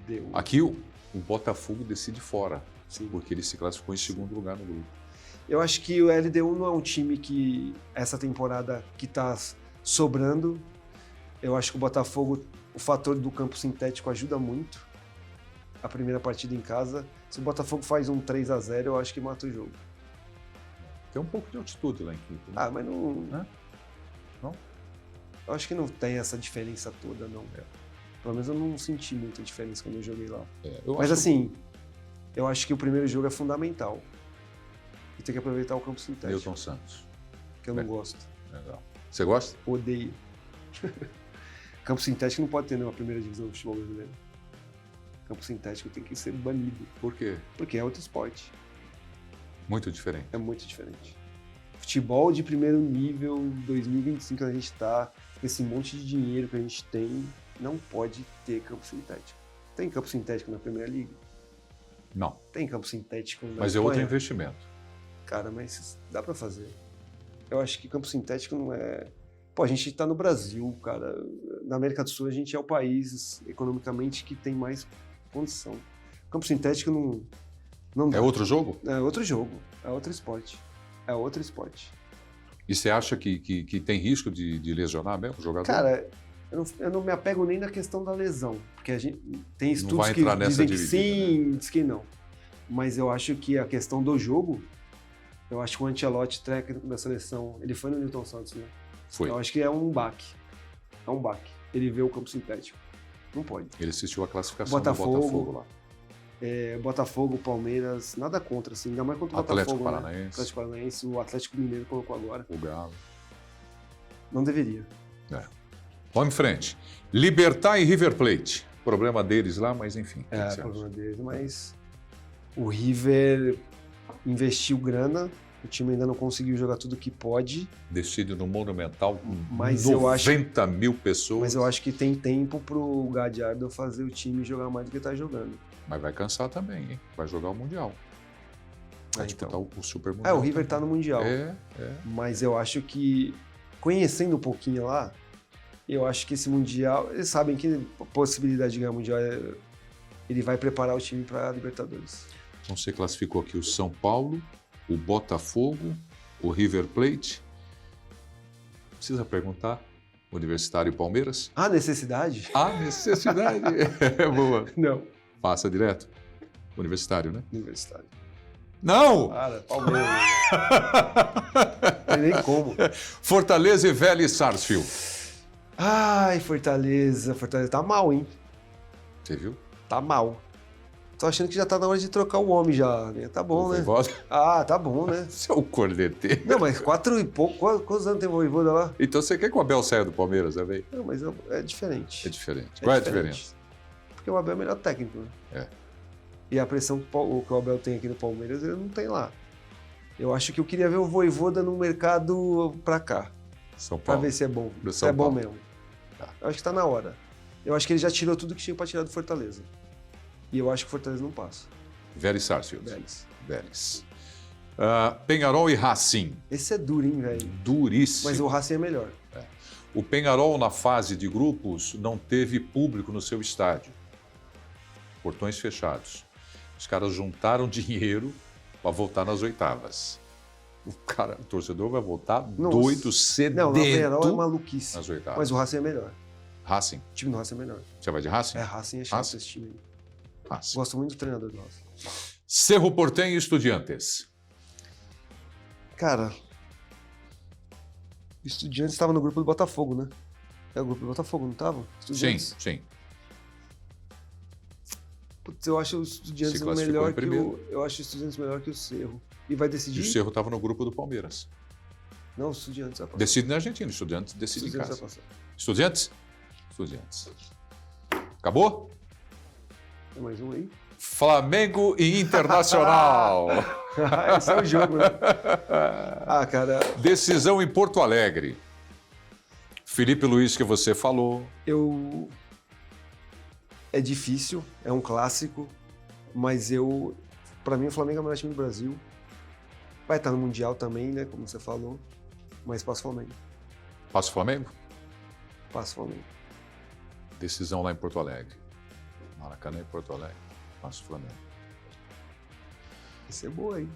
Deu. Aqui o Botafogo decide fora, Sim. porque ele se classificou em segundo lugar no grupo. Eu acho que o LDU não é um time que, essa temporada, que tá sobrando. Eu acho que o Botafogo, o fator do campo sintético ajuda muito. A primeira partida em casa. Se o Botafogo faz um 3-0, eu acho que mata o jogo. Tem um pouco de altitude lá em Quito. Né? Mas não... Hã? Não? Eu acho que não tem essa diferença toda, não. Pelo menos eu não senti muita diferença quando eu joguei lá. Mas assim, eu acho que o primeiro jogo é fundamental. E tem que aproveitar o campo sintético. Newton Santos. Que eu não gosto. Legal. Você gosta? Odeio. Campo sintético não pode ter nenhuma primeira divisão do futebol brasileiro. Campo sintético tem que ser banido. Por quê? Porque é outro esporte. Muito diferente. É muito diferente. Futebol de primeiro nível, 2025 a gente tá, com esse monte de dinheiro que a gente tem, não pode ter campo sintético. Tem campo sintético na Premier League? Não. Tem campo sintético na Mas é outro investimento. Cara, mas dá pra fazer. Eu acho que campo sintético não é... Pô, a gente tá no Brasil, cara. Na América do Sul a gente é o país economicamente que tem mais condição. Campo sintético não dá. É outro jogo? É outro jogo. É outro esporte. É outro esporte. E você acha que tem risco de lesionar mesmo o jogador? Cara, eu não me apego nem na questão da lesão. Porque a gente tem estudos que dizem que sim, diz que não. Mas eu acho que a questão do jogo, eu acho que o Ancelotti, técnico da seleção, ele foi no Newton Santos, né? Foi. Eu acho que é um baque. É um baque. Ele vê o campo sintético. Não pode. Ele assistiu a classificação Botafogo, do Botafogo lá. Botafogo, Palmeiras, nada contra, assim. Ainda mais contra o Atlético Botafogo, Paranaense. né? Atlético Paranaense, o Atlético Mineiro colocou agora. O Galo. Não deveria. Vamos em frente. Libertad e River Plate. Problema deles lá, mas enfim. É, problema deles, mas o River investiu grana, o time ainda não conseguiu jogar tudo que pode. Decide no Monumental com Mas 90 mil pessoas. Mas eu acho que tem tempo pro Gadiardo fazer o time jogar mais do que tá jogando. Mas vai cansar também, hein? Vai jogar o Mundial. Vai disputar então. o Super Mundial. O River tá no Mundial. Mas eu acho que, conhecendo um pouquinho lá, eu acho que esse Mundial... Eles sabem que a possibilidade de ganhar o Mundial ele vai preparar o time para Libertadores. Então você classificou aqui o São Paulo, o Botafogo, o River Plate. Precisa perguntar Universitário e Palmeiras? Ah, necessidade? A necessidade. Boa. Não. Passa direto. Universitário, né? Universitário. Não! Cara, Palmeiras. Não tem nem como. Fortaleza e Vélez Sarsfield. Ai, Fortaleza. Fortaleza tá mal, hein? Você viu? Tá mal. Tô achando que já tá na hora de trocar o homem já, né? Tá bom, né? Voivoda. Ah, tá bom, né? Você é o corneteiro. Não, mas 4 e pouco. Quantos anos tem o Voivoda lá? Então você quer que o Abel saia do Palmeiras, né, velho? Não, mas é diferente. É diferente. Qual é a diferente. diferença? Porque o Abel é o melhor técnico, né? É. E a pressão que o Abel tem aqui no Palmeiras, ele não tem lá. Eu acho que eu queria ver o Voivoda no mercado pra cá. São Pra Paulo. ver se é bom. Do Se São é bom Paulo. mesmo. Tá. Eu acho que tá na hora. Eu acho que ele já tirou tudo que tinha pra tirar do Fortaleza. E eu acho que o Fortaleza não passa. Vélez Sarsfield. Vélez. Vélez. Penharol e Racing. Esse é duro, hein, velho? Duríssimo. Mas o Racing é melhor. O Penharol, na fase de grupos, não teve público no seu estádio. Portões fechados. Os caras juntaram dinheiro para voltar nas oitavas. O torcedor vai voltar Nossa. doido, Não, o sedento Penharol é maluquice. nas oitavas. Mas o Racing é melhor. Racing. O time do Racing é melhor. Você vai de Racing? É, Racing é chato Racing? esse time aí. Racing. Gosto muito do treinador do Racing. Cerro Porteño e Estudiantes. Cara, o Estudiantes estava no grupo do Botafogo, né? É o grupo do Botafogo, não estava? Sim, sim. Putz, eu acho o Estudiantes Se classificou melhor em que primeiro. eu acho o Estudiantes melhor que o Cerro. E vai E decidir? o Cerro estava no grupo do Palmeiras. Não, o Estudiantes vai passar. Decide na Argentina, Estudiantes O decide em Estudiantes casa. vai passar. Estudiantes? Estudiantes. Acabou? Tem mais um aí? Flamengo e Internacional. Esse é o jogo, né? Ah, cara, Decisão em Porto Alegre. Felipe Luiz, que você falou. É difícil, é um clássico, mas pra mim o Flamengo é o melhor time do Brasil. Vai estar no Mundial também, né, como você falou, mas passa o Flamengo. Passa o Flamengo? Passa o Flamengo. Decisão lá em Porto Alegre. Maracanã em Porto Alegre. Passa o Flamengo. Isso é boa, hein?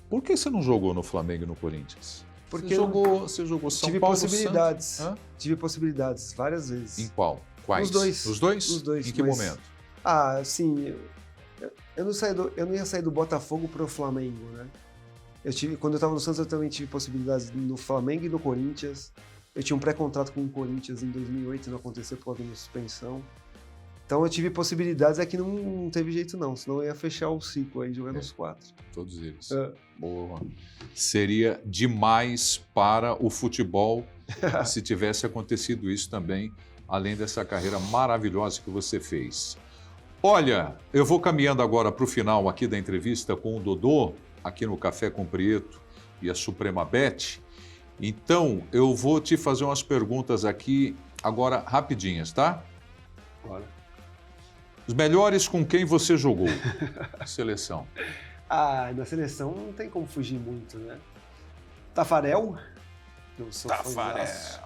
Por que você não jogou no Flamengo e no Corinthians? Porque você jogou São tive Paulo, possibilidades. Santos. Hã? Tive possibilidades várias vezes. Em qual? Quais? Os dois. Os dois? Os dois, Em que mas- momento? Ah, sim. Eu não ia sair do Botafogo pro Flamengo, né? Quando eu estava no Santos, eu também tive possibilidades no Flamengo e no Corinthians. Eu tinha um pré-contrato com o Corinthians em 2008, não aconteceu por causa da minha suspensão. Então eu tive possibilidades, é que não teve jeito não, senão eu ia fechar o ciclo aí, jogando os 4. Todos eles. É. Boa. Seria demais para o futebol se tivesse acontecido isso também, além dessa carreira maravilhosa que você fez. Olha, eu vou caminhando agora para o final aqui da entrevista com o Dodô, aqui no Café com Prieto e a Suprema Bet. Então, eu vou te fazer umas perguntas aqui agora rapidinhas, tá? Bora. Os melhores com quem você jogou? Seleção. Ah, na seleção não tem como fugir muito, né? Tafarel. Eu sou fãzaço.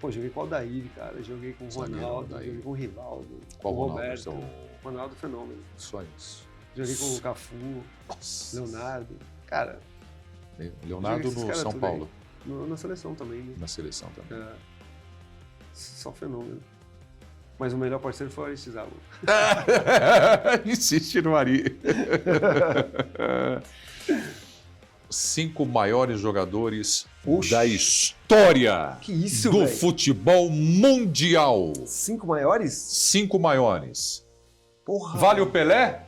Pô, joguei com o Aldair, cara. Joguei com o Zagueiro, Ronaldo, Aldair. joguei com o Rivaldo, Qual com o Ronaldo? Roberto. Seu- Ronaldo Fenômeno. Só isso. Joguei com o Cafu, Leonardo. Cara, Leonardo esses no caras São tudo Paulo, na seleção também, né? na seleção também. É. Só fenômeno. Mas o melhor parceiro foi o Aristizábal. Insiste no Ari. 5 maiores jogadores Oxi. da história Que isso, do velho? futebol mundial. 5 maiores? 5 maiores. Porra. Vale o Pelé?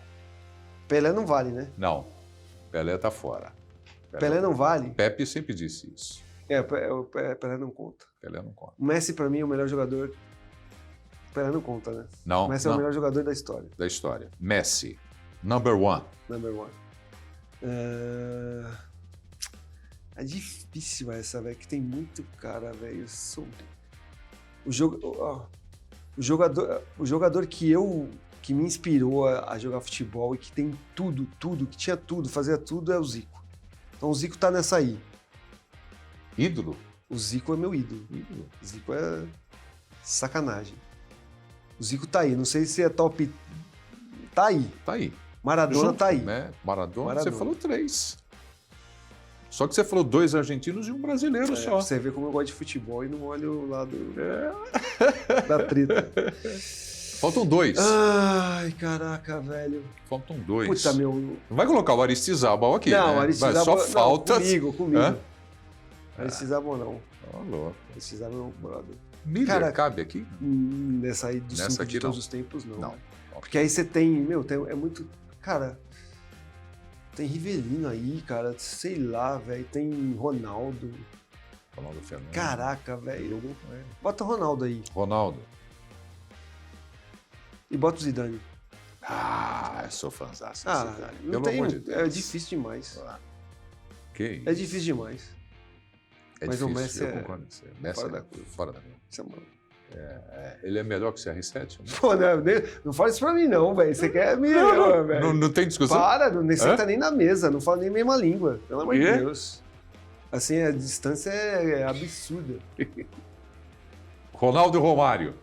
Pelé não vale, né? Não. Pelé tá fora. Pelé não vale. Pepe sempre disse isso. Pelé não conta. Pelé não conta. O Messi, pra mim, é o melhor jogador. Pelé não conta, né? Não, O Messi é não. o melhor jogador da história. Da história. Messi, number one. Number one. É difícil essa, velho, que tem muito cara, velho. O jogador que me inspirou a jogar futebol e que tem tudo, que tinha tudo, fazia tudo, é o Zico. Então o Zico tá nessa aí. Ídolo? O Zico é meu ídolo. O Zico é sacanagem. O Zico tá aí. Não sei se é top. Tá aí. Tá aí. Maradona Junto, tá aí. Né? Maradona, você Maradona. falou 3. Só que você falou 2 argentinos e um brasileiro só. Você vê como eu gosto de futebol e não olho o lado da treta. Faltam 2. Ai, caraca, velho. Faltam 2. Puta, meu... Não vai colocar o Aristizábal aqui, Não, né? Aristizábal... Só não, falta... Comigo. Hã? Aristizábal não. Louco. Aristizábal é meu brother. Miller Cara, cabe aqui? Nessa aí dos Nessa 5 aqui, de todos não. os tempos, não. Não. Porque aí você tem... é muito... Cara... Tem Rivelino aí, cara. Sei lá, velho. Tem Ronaldo. Ronaldo Fernandes. Caraca, velho. Jogou com ele. Bota Ronaldo aí. Ronaldo. E bota o Zidane. Eu sou fãzão. Não Pelo tem... amor de Deus. É difícil demais. Que isso? É difícil demais. É mas o difícil, Messi eu é concordo com você. Messi fora é da curva. fora da curva. Isso é uma... Ele é melhor que o CR7? Né? Pô, não fala isso pra mim, não, velho. Você quer me. velho. Não tem discussão? Para, não senta nem na mesa, não fala nem a mesma língua. Pelo amor de Quê? Deus. Assim, a distância é absurda. Ronaldo e Romário.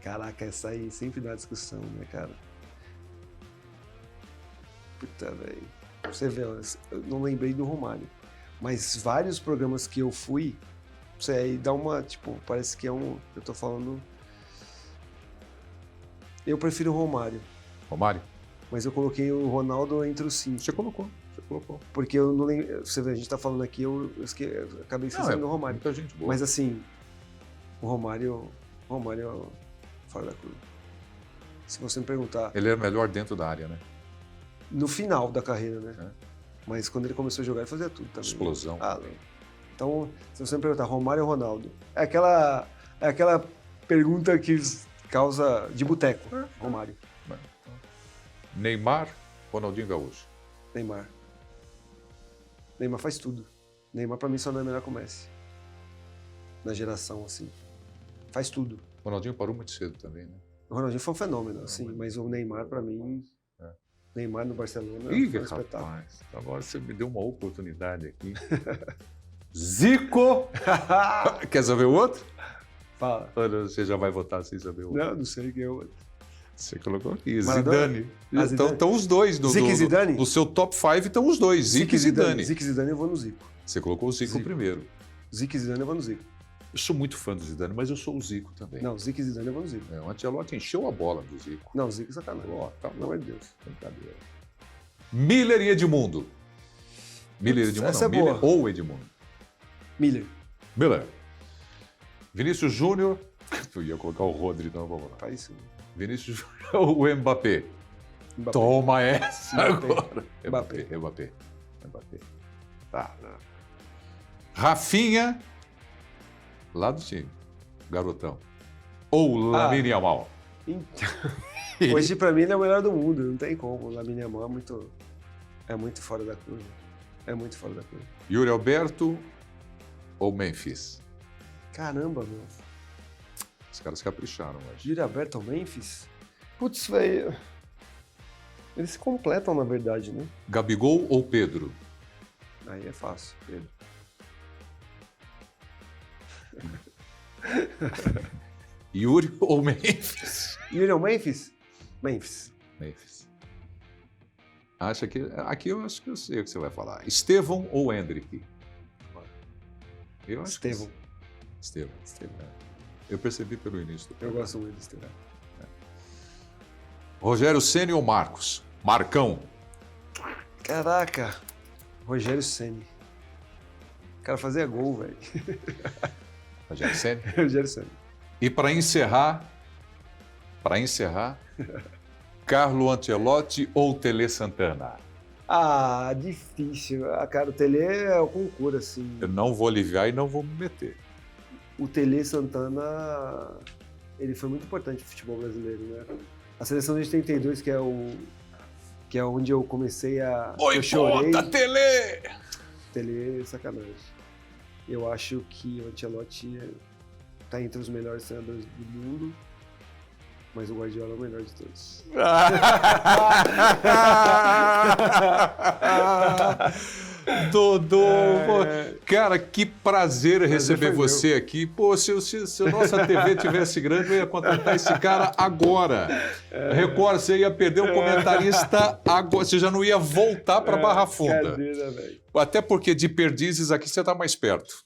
Caraca, essa aí sempre dá discussão, né, cara? Puta, velho. Você vê, ó, eu não lembrei do Romário. Mas vários programas que eu fui, você aí dá uma, tipo, parece que é um... Eu tô falando... Eu prefiro o Romário, Romário? mas eu coloquei o Ronaldo entre os 5. Você colocou. Porque eu não lembro... Você vê, a gente tá falando aqui, eu acabei esquecendo do Romário. Muita gente boa. Mas assim, o Romário fora da curva. Se você me perguntar, Ele é melhor dentro da área, né? no final da carreira, né? É. Mas quando ele começou a jogar, ele fazia tudo também. Explosão. Então, se você me perguntar, Romário ou Ronaldo? É aquela pergunta que causa de boteco. Romário. Neymar, Ronaldinho Gaúcho. Neymar. Neymar faz tudo. Neymar pra mim só não é melhor que o Messi. Na geração, assim. Faz tudo. Ronaldinho parou muito cedo também, né? O Ronaldinho foi um fenômeno, assim, mas o Neymar pra mim... Neymar no Barcelona Ih, foi um espetáculo. rapaz, agora você me deu uma oportunidade aqui. Zico! Quer saber o outro? Fala. Olha, você já vai votar sem saber o outro. Não sei quem é o outro. Você colocou aqui, Maradona? Zidane. Zidane. Estão os dois. Zico e Zidane? No seu top 5 estão os dois, Zico e Zidane. Zico e Zidane eu vou no Zico. Você colocou o Zico primeiro. Zico e Zidane eu vou no Zico. Eu sou muito fã do Zidane, mas eu sou o Zico também. Não, Zico e Zidane eu vou no Zico. O Ancelotti encheu a bola do Zico. Não, Zico é sacanagem. Tá Pelo amor de Deus. Brincadeira. Miller e Edmundo. Miller e Edmundo, Essa não. é Miller boa. ou Edmundo. Miller. Vinícius Júnior. Eu ia colocar o Rodri, não, vamos lá. Faz isso. Vinícius Júnior ou o Mbappé? Toma essa agora. Mbappé. Tá. Rafinha, lá do time. Garotão. Ou Lamine Yamal. Então, hoje pra mim ele é o melhor do mundo, não tem como. O Lamine Yamal é muito fora da curva. É muito fora da curva. Yuri Alberto ou Memphis? Caramba, meu. Os caras capricharam hoje. Yuri Alberto ou Memphis? Putz, velho. Eles se completam, na verdade, né? Gabigol ou Pedro? Aí é fácil, Pedro. Yuri ou Memphis? Yuri ou Memphis? Memphis. Acha que... Aqui eu acho que eu sei o que você vai falar. Estevão ou Hendrick? Eu acho Estevão. Estevão. Eu percebi pelo início do Eu programa. gosto muito do Estevão. Rogério Ceni ou Marcos? Marcão. Caraca. Rogério Ceni. O cara fazia gol, velho. Rogério Ceni. Rogério Ceni. E para encerrar, Carlo Ancelotti ou Tele Santana? Ah, difícil. Cara, o Tele é o concurso, assim. Eu não vou aliviar e não vou me meter. O Tele Santana, ele foi muito importante no futebol brasileiro, né? A seleção de 82, que é onde eu comecei a... Oi, eu chorei. bota, Tele! Tele, sacanagem. Eu acho que o Ancelotti tá entre os melhores treinadores do mundo. Mas o Guardiola é o melhor de todos. Dodô, cara, que prazer receber você aqui. Pô, se a nossa TV tivesse grande, eu ia contratar esse cara agora. Record, você ia perder um comentarista agora, você já não ia voltar para Barra Funda. Até porque de Perdizes aqui você está mais perto.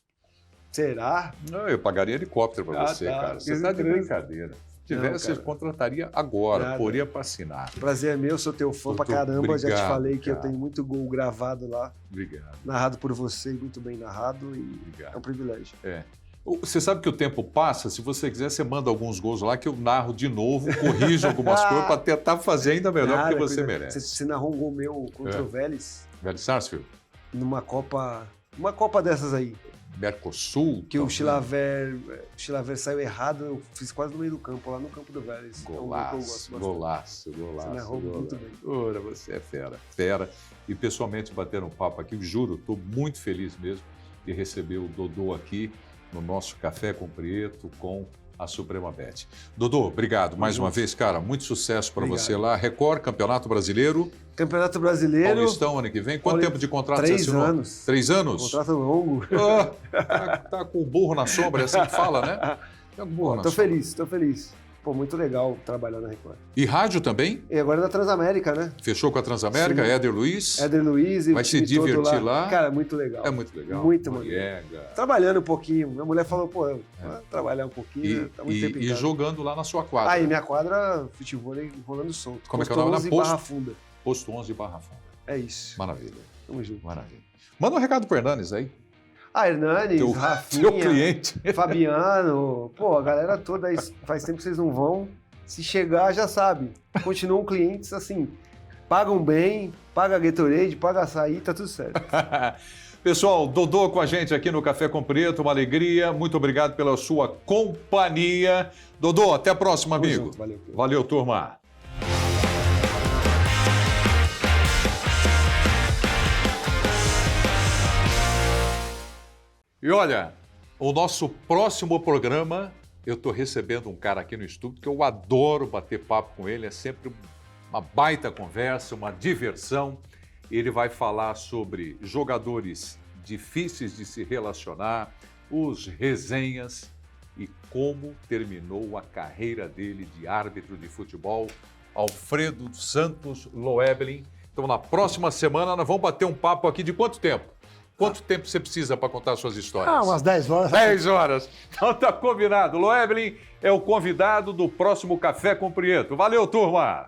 Será? Não, eu pagaria helicóptero para você, cara. Você está de brincadeira. Se tivesse, eu contrataria agora, poria para assinar. Prazer é meu, sou teu fã pra caramba. Obrigado, já te falei que cara. eu tenho muito gol gravado lá. Obrigado. Narrado por você, muito bem narrado e Obrigado. é um privilégio. Você sabe que o tempo passa, se você quiser, você manda alguns gols lá que eu narro de novo, corrijo algumas coisas para tentar fazer ainda melhor do que você merece. Você narrou um gol meu contra o Vélez. Vélez Sarsfield? Numa Copa dessas aí. Mercosul? Que o Chilaver saiu errado, eu fiz quase no meio do campo, lá no campo do Vélez. Golaço. Você narrou muito bem. Ora, você é fera. E pessoalmente bateram um papo aqui, juro, estou muito feliz mesmo de receber o Dodô aqui no nosso Café com Prieto com a Suprema Bet. Dodô, obrigado mais uma vez, cara. Muito sucesso para você lá. Record, Campeonato Brasileiro. Campeonato Brasileiro. Paulistão ano que vem. Quanto tempo de contrato você assinou? 3 anos. 3 anos? Contrato longo. Tá com o burro na sombra, é assim que fala, né? Tá com o burro na tô sombra. Tô feliz. Pô, muito legal trabalhar na Record. E rádio também? E agora na Transamérica, né? Fechou com a Transamérica, Sim. Éder Luiz. Éder Luiz e vai se divertir lá. Cara, muito legal. É muito legal. Muito maneiro. Trabalhando um pouquinho. Minha mulher falou, pô, trabalhar um pouquinho, tá muito tempo em casa. E jogando lá na sua quadra. Aí, minha quadra, futebol rolando solto. Como é que é o nome? Barra Funda. Posto 11 Barra Funda. É isso. Maravilha. Tamo junto. Maravilha. Manda um recado pro Hernanes aí. Hernanes, Rafinha, teu cliente. Fabiano, pô, a galera toda aí, faz tempo que vocês não vão. Se chegar, já sabe. Continuam clientes assim, pagam bem, paga Gatorade, paga açaí, tá tudo certo. Pessoal, Dodô com a gente aqui no Café com Preto, uma alegria. Muito obrigado pela sua companhia. Dodô, até a próxima, amigo. Valeu. Valeu, turma. E olha, o nosso próximo programa, eu estou recebendo um cara aqui no estúdio que eu adoro bater papo com ele, é sempre uma baita conversa, uma diversão. Ele vai falar sobre jogadores difíceis de se relacionar, os resenhas e como terminou a carreira dele de árbitro de futebol, Alfredo Santos Loeblin. Então, na próxima semana, nós vamos bater um papo aqui de quanto tempo? Quanto tempo você precisa para contar suas histórias? Umas 10 horas. 10 horas. Então tá combinado. Loeblin é o convidado do próximo Café com Prieto. Valeu, turma!